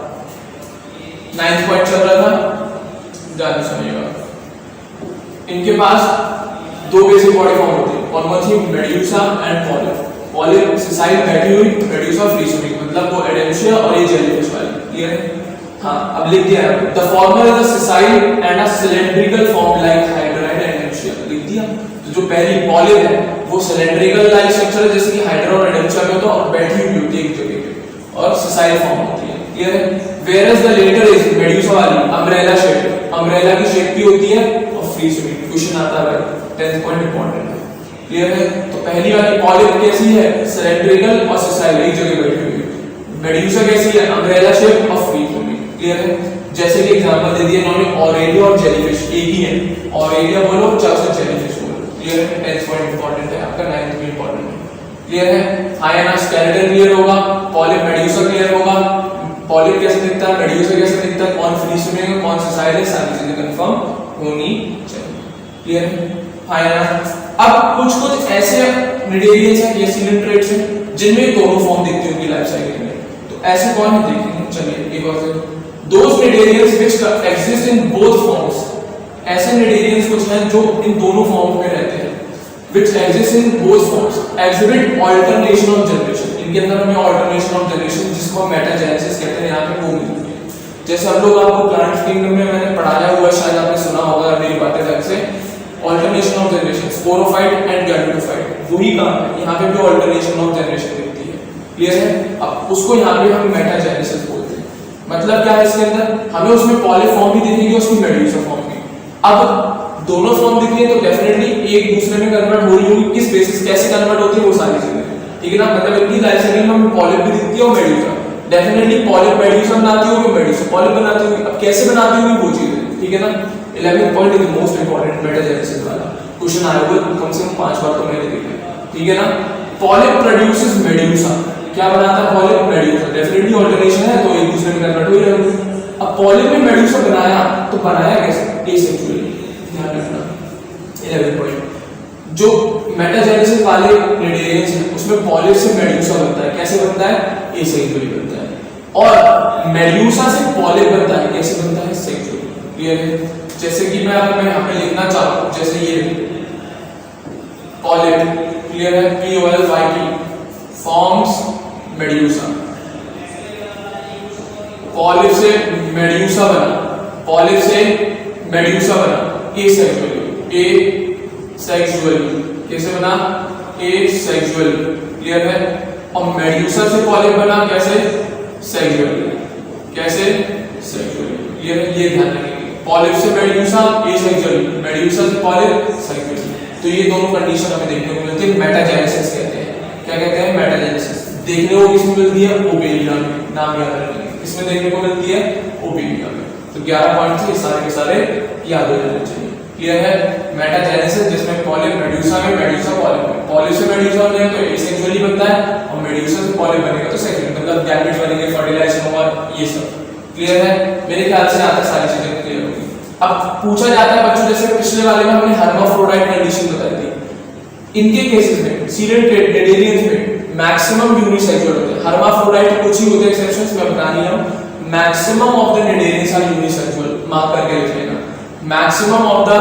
Speaker 1: 9th पॉइंट चल रहा था, ध्यान से सुनिएगा। इनके पास 2 बेसिक बॉडी फॉर्म होते हैं, और वो थी medusa and polyp. Polyp sessile बैठी हुई, मेड्यूसा फ्री स्विमिंग, मतलब वो एडेंशिया और ये जेलीफिश वाली। क्लियर है? हाँ, अब लिख दिया है, the former is a sessile and a cylindrical form like Hydra and Adamsia. लिख दिया। तो जो पहली पॉलिप है वो सिलेंड्रिकल लाइक स्ट्रक्चर है, जैसे कि हाइड्रा और एडेंशिया में, तो और बैठी हुई होती है एक जगह पे, और सेसाइल फॉर्म होती है। क्लियर है? Where is the latter is medusa वाली अम्ब्रेला शेप, अम्ब्रेला की शेप भी होती है और फ्री स्विमिंग। क्वेश्चन आता है, 10th पॉइंट इंपॉर्टेंट है। क्लियर है? तो पहली वाली पॉलिप कैसी है? सिलेंड्रिकल और सेसाइल एक जगह बैठी हुई है। मेड्यूसा कैसी है? अम्ब्रेला शेप और फ्री स्विमिंग। क्लियर है? जैसे कि एग्जांपल दे दिया इन्होंने, ऑरेलिया और जेलीफिश एक ही है, ऑरेलिया बोलो चाहे जेलीफिश बोलो। क्लियर है? 10th पॉइंट इंपॉर्टेंट है आपका, 9th भी इंपॉर्टेंट है। क्लियर है? आयना स्केलेटन क्लियर होगा, पॉलिप मेड्यूसा क्लियर होगा, पॉलिप कैसे दिखता है, मेड्यूसा कैसे दिखता है, कौन फ्री स्विमिंग है, कौन सेसाइल है, सारी चीजें कंफर्म होनी चाहिए। क्लियर है? हाँ यार, अब कुछ कुछ ऐसे निडेरियंस हैं या सिलेंट्रेट्स हैं जिनमें दोनों फॉर्म दिखती होंगी लाइफ साइकिल में। तो ऐसे कौन है देखेंगे, चलिए एक और those cnidarians which exist in both forms, ऐसे निडेरियंस कुछ हैं जो इन दोनों फॉर्म में रहते हैं, which exist in both forms, exhibit alternation of generation, इनके अंदर हमें alternation of generation जिसको हम मेटाजेनेसिस कहते हैं यहाँ पे वो मिलती है। जैसे हम लोग आपको प्लांट किंगडम में मैंने पढ़ाया हुआ, शायद आपने सुना होगा मेरी बातें ढंग से, alternation of generation, sporophyte and gametophyte, वही काम है, यहाँ पे भी alternation of generation दिखती है, क्लियर है। अब उसको यहाँ पे हम मेटाजेनेसिस बोलते हैं। मतलब क्या है इसके अंदर, हमें उसमें पॉलीफॉर्म भी दिखेगी, उसमें मेड्यूसा फॉर्म भी। अब दोनों फॉर्म दिख रही है तो डेफिनेटली एक दूसरे में कन्वर्ट हो रही होगी, किस बेसिस कैसे कन्वर्ट होती है वो सारी चीजें, ठीक है ना। मतलब इनकी लाइफ साइकिल में हमें पॉलिप भी दिखती है और मेड्यूसा, डेफिनेटली पॉलिप मेड्यूसा बनाती होगी, मेड्यूसा पॉलिप बनाती होगी। अब कैसे बनाती होगी वो चीज है, ठीक है ना। 11th point is most important, metagenesis वाला क्वेश्चन आया हुआ कम से कम 5 बार तो मैंने देखा, ठीक है ना। पॉलिप प्रोड्यूसेस मेड्यूसा, क्या बनाता है पॉलिप, मेड्यूसा, डेफिनेटली ऑल्टरनेशन है तो एक दूसरे में कन्वर्ट हो रहे होंगे। अब पॉलिप में मेड्यूसा बनाया तो बनाया कैसे, एसेक्सुअली, ध्यान रखना। 11 पॉइंट, जो मेटाजेनेसिस वाले निडेरियंस हैं उसमें पॉलिप से मेड्यूसा बनता है, कैसे बनता है, एसेक्सुअली बनता है। और मेड्यूसा से पॉलिप बनता है, कैसे बनता है, सेक्सुअली, क्लियर है। जैसे कि मैं यहाँ पे लिखना चाहता हूँ, जैसे ये पॉलिप, क्लियर है, POLYP फॉर्म्स मेड्यूसा, पॉलिप से मेड्यूसा बना, पॉलिप से मेड्यूसा बना, एसेक्सुअली, एसेक्सुअली कैसे बना, एसेक्सुअली, क्लियर है। और मेड्यूसा से पॉलिप बना कैसे, सेक्सुअली, कैसे, सेक्सुअली, क्लियर है। ये ध्यान रखेंगे, पॉलिप से मेड्यूसा, एसेक्सुअली, मेड्यूसा से पॉलिप, सेक्सुअली। तो ये दोनों कंडीशन हमें देखने को मिलती है, मेटाजेनेसिस कहते हैं। क्या कहते हैं, मेटाजेनेसिस। देखने को किसमें मिलती है, ओबेलिया में, नाम याद रखेंगे, किसमें देखने को मिलती है, ओबेलिया में। तो 11 पॉइंट से सारे के सारे याद हो जाने चाहिए, क्लियर है। मेटाजेनेसिस जिसमें पॉलिप मेड्यूसा में, मेड्यूसा पॉलिप में, पॉलिप से मेड्यूसा बनेगा तो एसेक्सुअली बनता है, और मेड्यूसा से पॉलिप बनेगा तो सेक्सुअली, मतलब गैमेट्स बनेंगे, फर्टिलाइजेशन होगा, ये सब क्लियर है। मेरे ख्याल से यहाँ तक सारी चीजें क्लियर होगी। अब पूछा जाता है बच्चों, जैसे पिछले वाले में हमने हर्माफ्रोडाइट कंडीशन बताई थी, इनके केसेस में सीडेंट निडेरियंस में मैक्सिमम यूनिसेक्सुअल होते हैं। हर्माफ्रोडाइट कुछ ही होते हैं एक्सेप्शंस, मैं बता नहीं रहा हूं। Maximum of the cnidarians are unisexual, mark करके लिख लेना। मैक्सिमम ऑफ द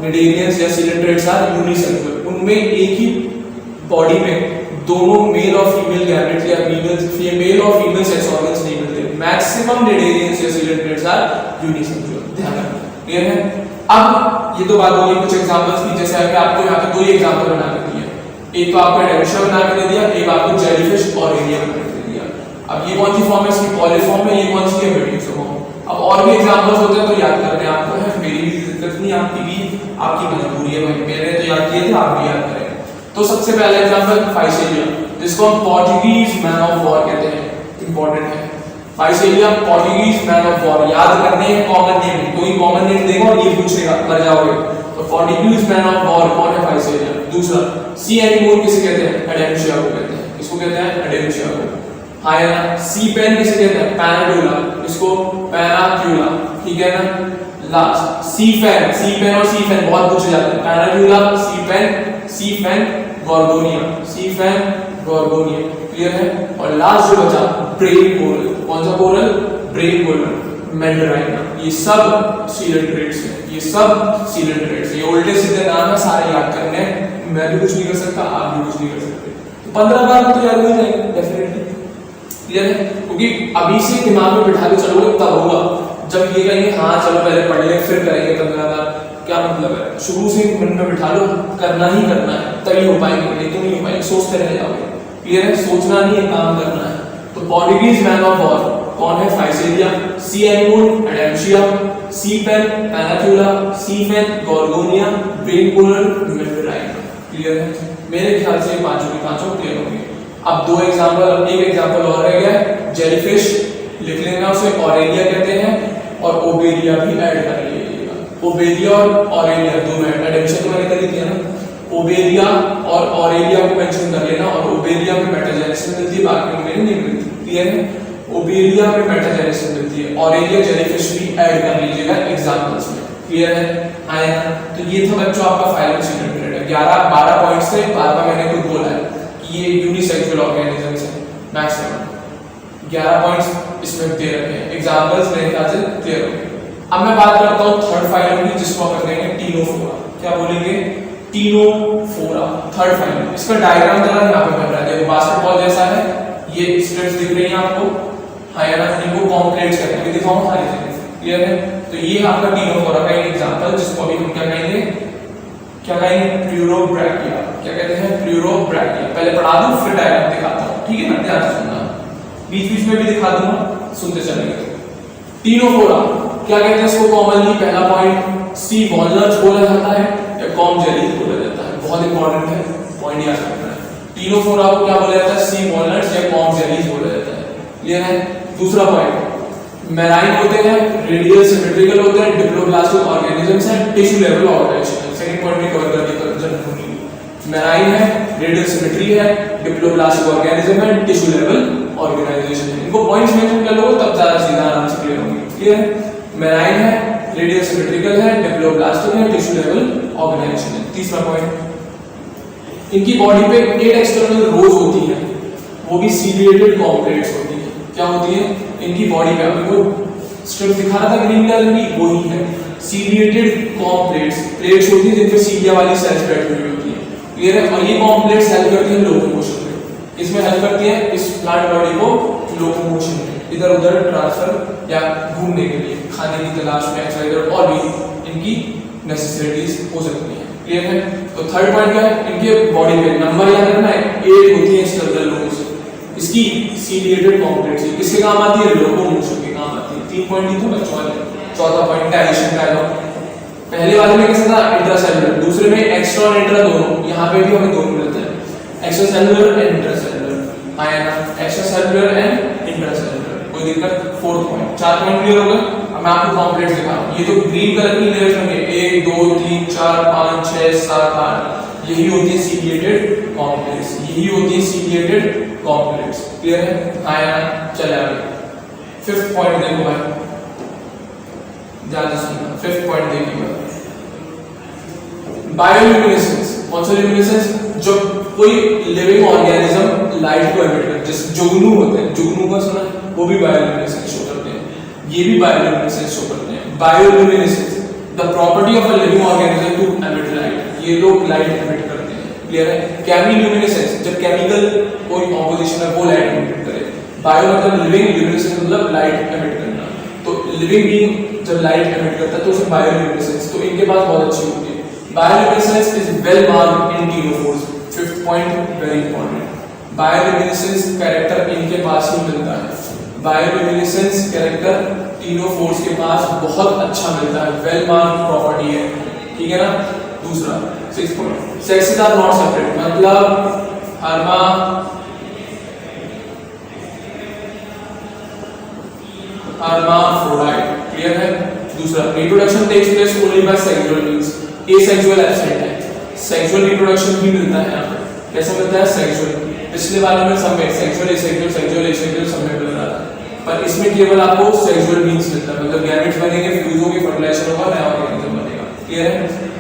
Speaker 1: निडेरियंस या सीडेंट्रेट्स आर यूनिसेक्सुअल, उनमें एक ही बॉडी में दोनों मेल और फीमेल गैमेट या फीमेल और फीमेल सेक्स ऑर्गन्स नहीं मिलते। मैक्सिमम निडेरियंस या सीडेंट्रेट्स आर यूनिसेक्सुअल, ध्यान रखना, क्लियर है। अब ये तो बात होगी कुछ एग्जांपल्स की, जैसे अगर आपको यहाँ पे दो ही एग्जांपल बना के दिया, एक तो आपको एडेंशिया बना के दे दिया, एक आपको जेलीफिश और एरिया बना के दे दिया। अब ये कौन सी फॉर्म है, इसकी पॉलीफॉर्म है, ये कौन सी है, मेड्यूसा फॉर्म। अब और भी एग्जांपल्स होते हैं तो याद करते हैं आपको, है मेरी भी दिक्कत नहीं, आपकी भी, आपकी मजबूरी है भाई, मैंने तो याद किए थे, आप भी याद करें। तो सबसे पहला एग्जांपल फाइसेलिया, जिसको हम पोर्टुगीज मैन ऑफ वॉर कहते हैं, इंपॉर्टेंट है। Physalia Portuguese man of war, याद करने हैं कॉमन नेम, कोई कॉमन नेम देखो और ये पूछेगा, मर जाओगे। तो पोर्टुगीज मैन ऑफ वॉर कौन है, फाइसेलिया। दूसरा सी एनिमोर किसे कहते हैं, एडेंशिया को कहते हैं, इसको कहते हैं एडेंशिया को। हाँ है ना। सी पेन किसे कहते हैं, पैनाड्यूला, इसको पैनाक्यूला, ठीक है ना। लास्ट सी पेन और सी पेन बहुत पूछे जाते हैं, पैनाड्यूला, सी पेन गॉर्गोनिया, सी पेन गॉर्गोनिया, क्लियर है। और लास्ट जो बचा ब्रेन कोरल, कौन सा कोरल, ब्रेन कोरल, मैंडराइना। ये सब सीडेंट्रेट्स हैं, ये सब सीडेंट्रेट्स हैं। ये उल्टे सीधे नाम है, सारे याद करने हैं, मैं भी कुछ नहीं कर सकता, आप भी कुछ नहीं कर सकते। तो 15 बार में तो याद हो जाएगा डेफिनेटली, क्लियर है। क्योंकि अभी से दिमाग में बिठा के चलोगे तब होगा, जब ये कहेंगे हाँ चलो पहले पढ़ ले फिर करेंगे 15 बार, क्या मतलब है। शुरू से मन में बिठा लो, करना ही करना है, तभी हो पाएंगे, नहीं तो नहीं हो पाएंगे, सोचते रह जाओगे, क्लियर है। सोचना नहीं है, काम करना है। तो पोर्टुगीज मैन ऑफ वॉर कौन है, Physalia. Sea anemone Adamsia, sea pen Pennatula, sea pen Gorgonia, brain coral, Meandrina, clear है। मेरे ख्याल से पांचों के पांचों क्लियर होंगे। अब दो एग्जांपल, एक एग्जांपल और रह गया, जेलीफिश लिख लेना, उसे ऑरेलिया कहते हैं, और ओबेलिया भी ऐड कर लीजिएगा। ओबेलिया और ऑरेलिया दोनों एडेंशिया तो मैंने कर दिया ना, ओबेलिया और ऑरेलिया को मेंशन कर लेना। और ओबेलिया में मेटाजेनेसिस मिलती है, बाकी में नहीं मिलती, क्लियर है। ओबेलिया में मेटाजेनेसिस मिलती है, ऑरेलिया जेलीफिश भी ऐड कर लीजिएगा एग्जांपल्स में, क्लियर है? आया? तो ये था बच्चों आपका फाइलम सिलेंड्रेट है। 11-12 पॉइंट्स थे, बार-बार मैंने खुद बोला है कि ये यूनिसेक्सुअल ऑर्गेनिजम्स है मैक्सिमम। 11 पॉइंट्स इसमें दे रखे हैं, एग्जांपल्स मेरे ख्याल से क्लियर हो गए। अब मैं बात करता हूँ थर्ड फाइलम की, जिसको आप कहेंगे टीनोफोरा। क्या बोलेंगे? Ctenophora, third phylum. इसका डायग्राम जरा यहाँ पे बन रहा है, देखो बास्केटबॉल जैसा है, ये स्ट्रिप्स दिख रही हैं आपको, हाँ या ना? इनको कॉम्प्लेक्स कहते हैं, दिखाऊं सारी चीजें, क्लियर है? तो ये आपका टीनोफोरा का एक एग्जांपल, जिसको अभी हम क्या कहेंगे? क्या कहेंगे? प्लूरोब्रैकिया। क्या कहते हैं? प्लूरोब्रैकिया। पहले पढ़ा दूं फिर डायग्राम दिखाता हूं, ठीक है ना? ध्यान से सुनना, बीच-बीच में भी दिखा दूंगा, सुनते चलेंगे। टीनोफोरा क्या कहते हैं इसको कॉमनली? पहला पॉइंट, सी वॉलनट्स बोला जाता है या कॉम जेलीज बोला जाता है, बहुत इंपॉर्टेंट है, पॉइंट याद रखना है। टीनोफोरा को क्या बोला जाता है? सी वॉलनट्स या कॉम जेलीज बोला जाता है, क्लियर है? दूसरा पॉइंट, मेराइन होते हैं, रेडियल सिमेट्रिकल होते हैं, डिप्लोब्लास्टिक ऑर्गेनिजम्स हैं, tissue level organisation. Second point भी कवर कर दिया जनरली, मेराइन है, रेडियल सिमेट्री है, डिप्लोब्लास्टिक ऑर्गेनिज्म है, टिश्यू लेवल ऑर्गेनाइजेशन है। इनको पॉइंट्स मेंशन कर लो तब ज्यादा सीधा आराम से क्लियर होंगे, क्लियर है? मेराइन है, रेडियल सिमेट्रिकल है, डिप्लोब्लास्टिक है, टिश्यू लेवल ऑर्गेनाइजेशन है। तीसरा पॉइंट, इनकी बॉडी पे 8 एक्सटर्नल रोज होती है, वो भी सीलिएटेड कॉम्प्लेट्स होती है। क्या होती है इनकी बॉडी पे? आपको स्ट्रिप दिखा रहा था ग्रीन कलर की, वही है सीलिएटेड कॉम्प्लेट्स। प्लेट्स होती है जिनपे सीलिया वाली सेल्स बैठी हुई होती है, क्लियर है? और ये कॉम्प्लेट्स हेल्प करती है लोकोमोशन में। इसमें हेल्प करती है इस प्लांट बॉडी को लोकोमोशन में, इधर उधर ट्रांसफर या घूमने के लिए, खाने की तलाश में, एक्सरसाइज और भी इनकी नेसेसिटीज हो सकती है, क्लियर है? तो थर्ड पॉइंट क्या है? इनके बॉडी पे नंबर याद रखना है, 8 होती है एक्सटर्नल रोज। इसकी सीलिएटेड कॉम्प्लेट्स किसके काम आती है? लोकोमोशन के काम आती है। 3 पॉइंट ही तो बच्चों वाले। चौथा पॉइंट, डाइजेशन का है। पहले वाले में कैसा था? इंट्रासेलुलर, दूसरे में एक्स्ट्रा और इंट्रा दोनों, यहाँ पे भी हमें दोनों मिलते हैं, एक्स्ट्रासेलुलर एंड इंट्रासेलुलर। आया ना? एक्स्ट्रासेलुलर एंड इंट्रासेलुलर, कोई दिक्कत? Fourth point. 4 पॉइंट क्लियर हो गए? अब मैं आपको कॉम्प्लेक्स दिखा रहा हूं। ये तो ग्रीन कलर की लेयर्स होंगे, 1 2 3 4 5 6 7 8, यही होती है सीलिएटेड कॉम्प्लेक्स, यही होती है सीलिएटेड कॉम्प्लेक्स, क्लियर है? आया ना? चले आगे। फिफ्थ पॉइंट देखो भाई, ध्यान से सुनना। फिफ्थ पॉइंट देखिए, बायोल्यूमिनेसेंस। कौन सा ल्यूमिनेसेंस? जब कोई लिविंग ऑर्गेनिज्म लाइट को एमिट करता है, जैसे जुगनू होते हैं, जुगनू का सुना है, वो भी बायोल्यूमिनेसेंस शो करते हैं, ये भी बायोल्यूमिनेसेंस शो करते हैं। Bioluminescence, the property of a living organism to emit light, ये लोग लाइट एमिट करते हैं, क्लियर है? केमिल्यूमिनेसेंस, जब केमिकल कोई कॉम्पोजिशन है वो लाइट एमिट करे। बायो मतलब लिविंग, ल्यूमिनेसेंस मतलब लाइट एमिट करना। तो लिविंग बीइंग जब लाइट एमिट करता है तो उसे बायोल्यूमिनेसेंस, तो इनके पास बहुत अच्छी होती है। Bioluminescence is well marked in ctenophores. Fifth point very important, bioluminescence character इनके पास ही मिलता है। बायोल्यूमिनेसेंस कैरेक्टर टीनोफोर्स के पास बहुत अच्छा मिलता है, वेल मार्क्ड प्रॉपर्टी है, ठीक है ना? दूसरा 6 point, sexes are not separate, मतलब hermaphrodite, क्लियर है? दूसरा, reproduction takes place only by sexual means, asexual absent है, सेक्सुअल रिप्रोडक्शन भी मिलता है यहाँ पे। कैसे मिलता है? सेक्सुअल। पिछले वाले में सब में सेक्सुअल एसेक्सुअल सब में मिल रहा था, पर इसमें केवल आपको सेक्सुअल मींस मिलता है, मतलब गैमेट्स बनेंगे, फ्यूज होंगे, फर्टिलाइजेशन होगा, नया ऑर्गेनिज्म बनेगा, क्लियर है?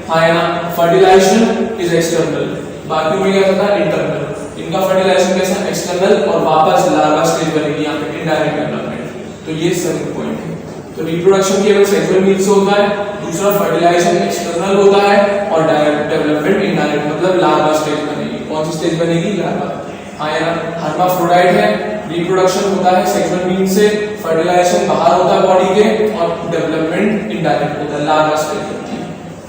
Speaker 1: हाँ है ना? फर्टिलाइजेशन इज एक्सटर्नल, बाकी में क्या होता है? इंटरनल। इनका फर्टिलाइजेशन कैसा? एक्सटर्नल, और वापस लार्वा स्टेज बनेगी यहाँ पे, इनडायरेक्ट डेवलपमेंट। तो ये सेकंड पॉइंट है। तो रिप्रोडक्शन केवल सेक्सुअल मींस से होता है, दूसरा फर्टिलाइजेशन एक्सटर्नल होता है, और डायरेक्ट डेवलपमेंट इनडायरेक्ट, मतलब लार्वा स्टेज बनेगी। कौन सी स्टेज बनेगी? लार्वा। हाँ या ना? हर्माफ्रोडाइट है, रिप्रोडक्शन होता है सेक्सुअल मींस से, फर्टिलाइजेशन बाहर होता है बॉडी के, और डेवलपमेंट इनडायरेक्ट होता है, लार्वा स्टेज होती है।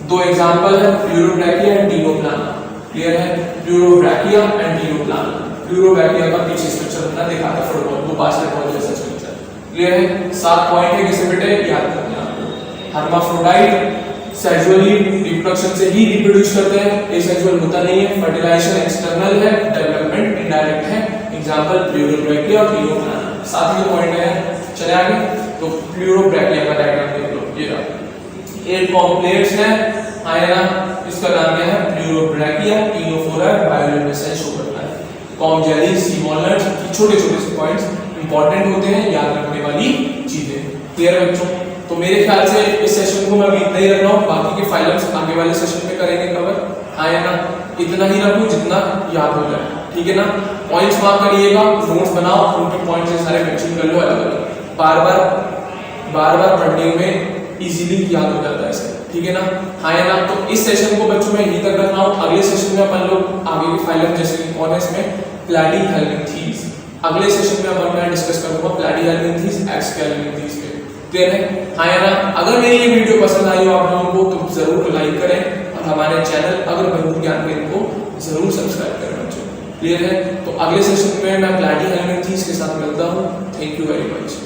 Speaker 1: दो एग्जांपल है, प्लूरोब्रैकिया एंड टीनोप्लाना, क्लियर है? Pleurobrachia and Ctenoplana. प्लूरोब्रैकिया का पीछे स्ट्रक्चर अपना दिखाता है फुटबॉल, वो बास्केटबॉल जैसा स्ट्रक्चर, क्लियर है? 7 पॉइंट है, किसे बेटे याद रखना आपको। हर्माफ्रोडाइट सेक्सुअली रिप्रोडक्शन से ही रिप्रोड्यूस करते हैं, एसेक्सुअल होता नहीं है, फर्टिलाइजेशन एक्सटर्नल है, डेवलपमेंट इनडायरेक्ट है। एग्जांपल प्लूरोब्रैकिया और टीनोप्लाना। साथ में पॉइंट है, चले आगे। तो प्लूरोब्रैकिया का डायग्राम देख लो, ये रहा, 8 कॉम्प्लेक्स है, आया ना? इसका नाम क्या है? प्लूरोब्रैकिया, टीनोफोरा, बायोल्यूमिनेसेंस शो करता है। कॉम जेली, सी वॉलनट्स, छोटे-छोटे से पॉइंट्स इंपॉर्टेंट होते हैं, याद रखने वाली चीजें, क्लियर बच्चों? तो मेरे ख्याल से इस सेशन को मैं अभी इतना ही रख रहा हूँ, बाकी के फाइलम्स आगे वाले सेशन में करेंगे कवर। हाँ या ना, इतना ही रखूँ जितना याद हो जाए, ठीक है ना। पॉइंट्स मार्क करिएगा, नोट्स बनाओ, उनके पॉइंट्स सारे मेंशन कर लो अलग अलग, बार बार पढ़ने में इजीली याद हो जाता है इसे, ठीक है ना। हाँ या ना, तो इस सेशन को बच्चों में यहीं तक रख रहा हूँ। अगले सेशन में अपन लोग आगे की फाइलम जैसे कि कौन है इसमें प्लैटिहेल्मिंथेस, अगले सेशन में अपन मैं डिस्कस करूंगा प्लैटिहेल्मिंथेस, एक्सकेल्मिंथेस पे, क्लियर है। हाँ या ना, अगर मेरी ये वीडियो पसंद आई हो आप लोगों को तो जरूर लाइक करें और हमारे चैनल अगर बंधु ज्ञान केंद्र को जरूर सब्सक्राइब करें बच्चों, क्लियर है। तो अगले सेशन में मैं प्लैटिहेल्मिंथेस के साथ मिलता हूँ। Thank you very much.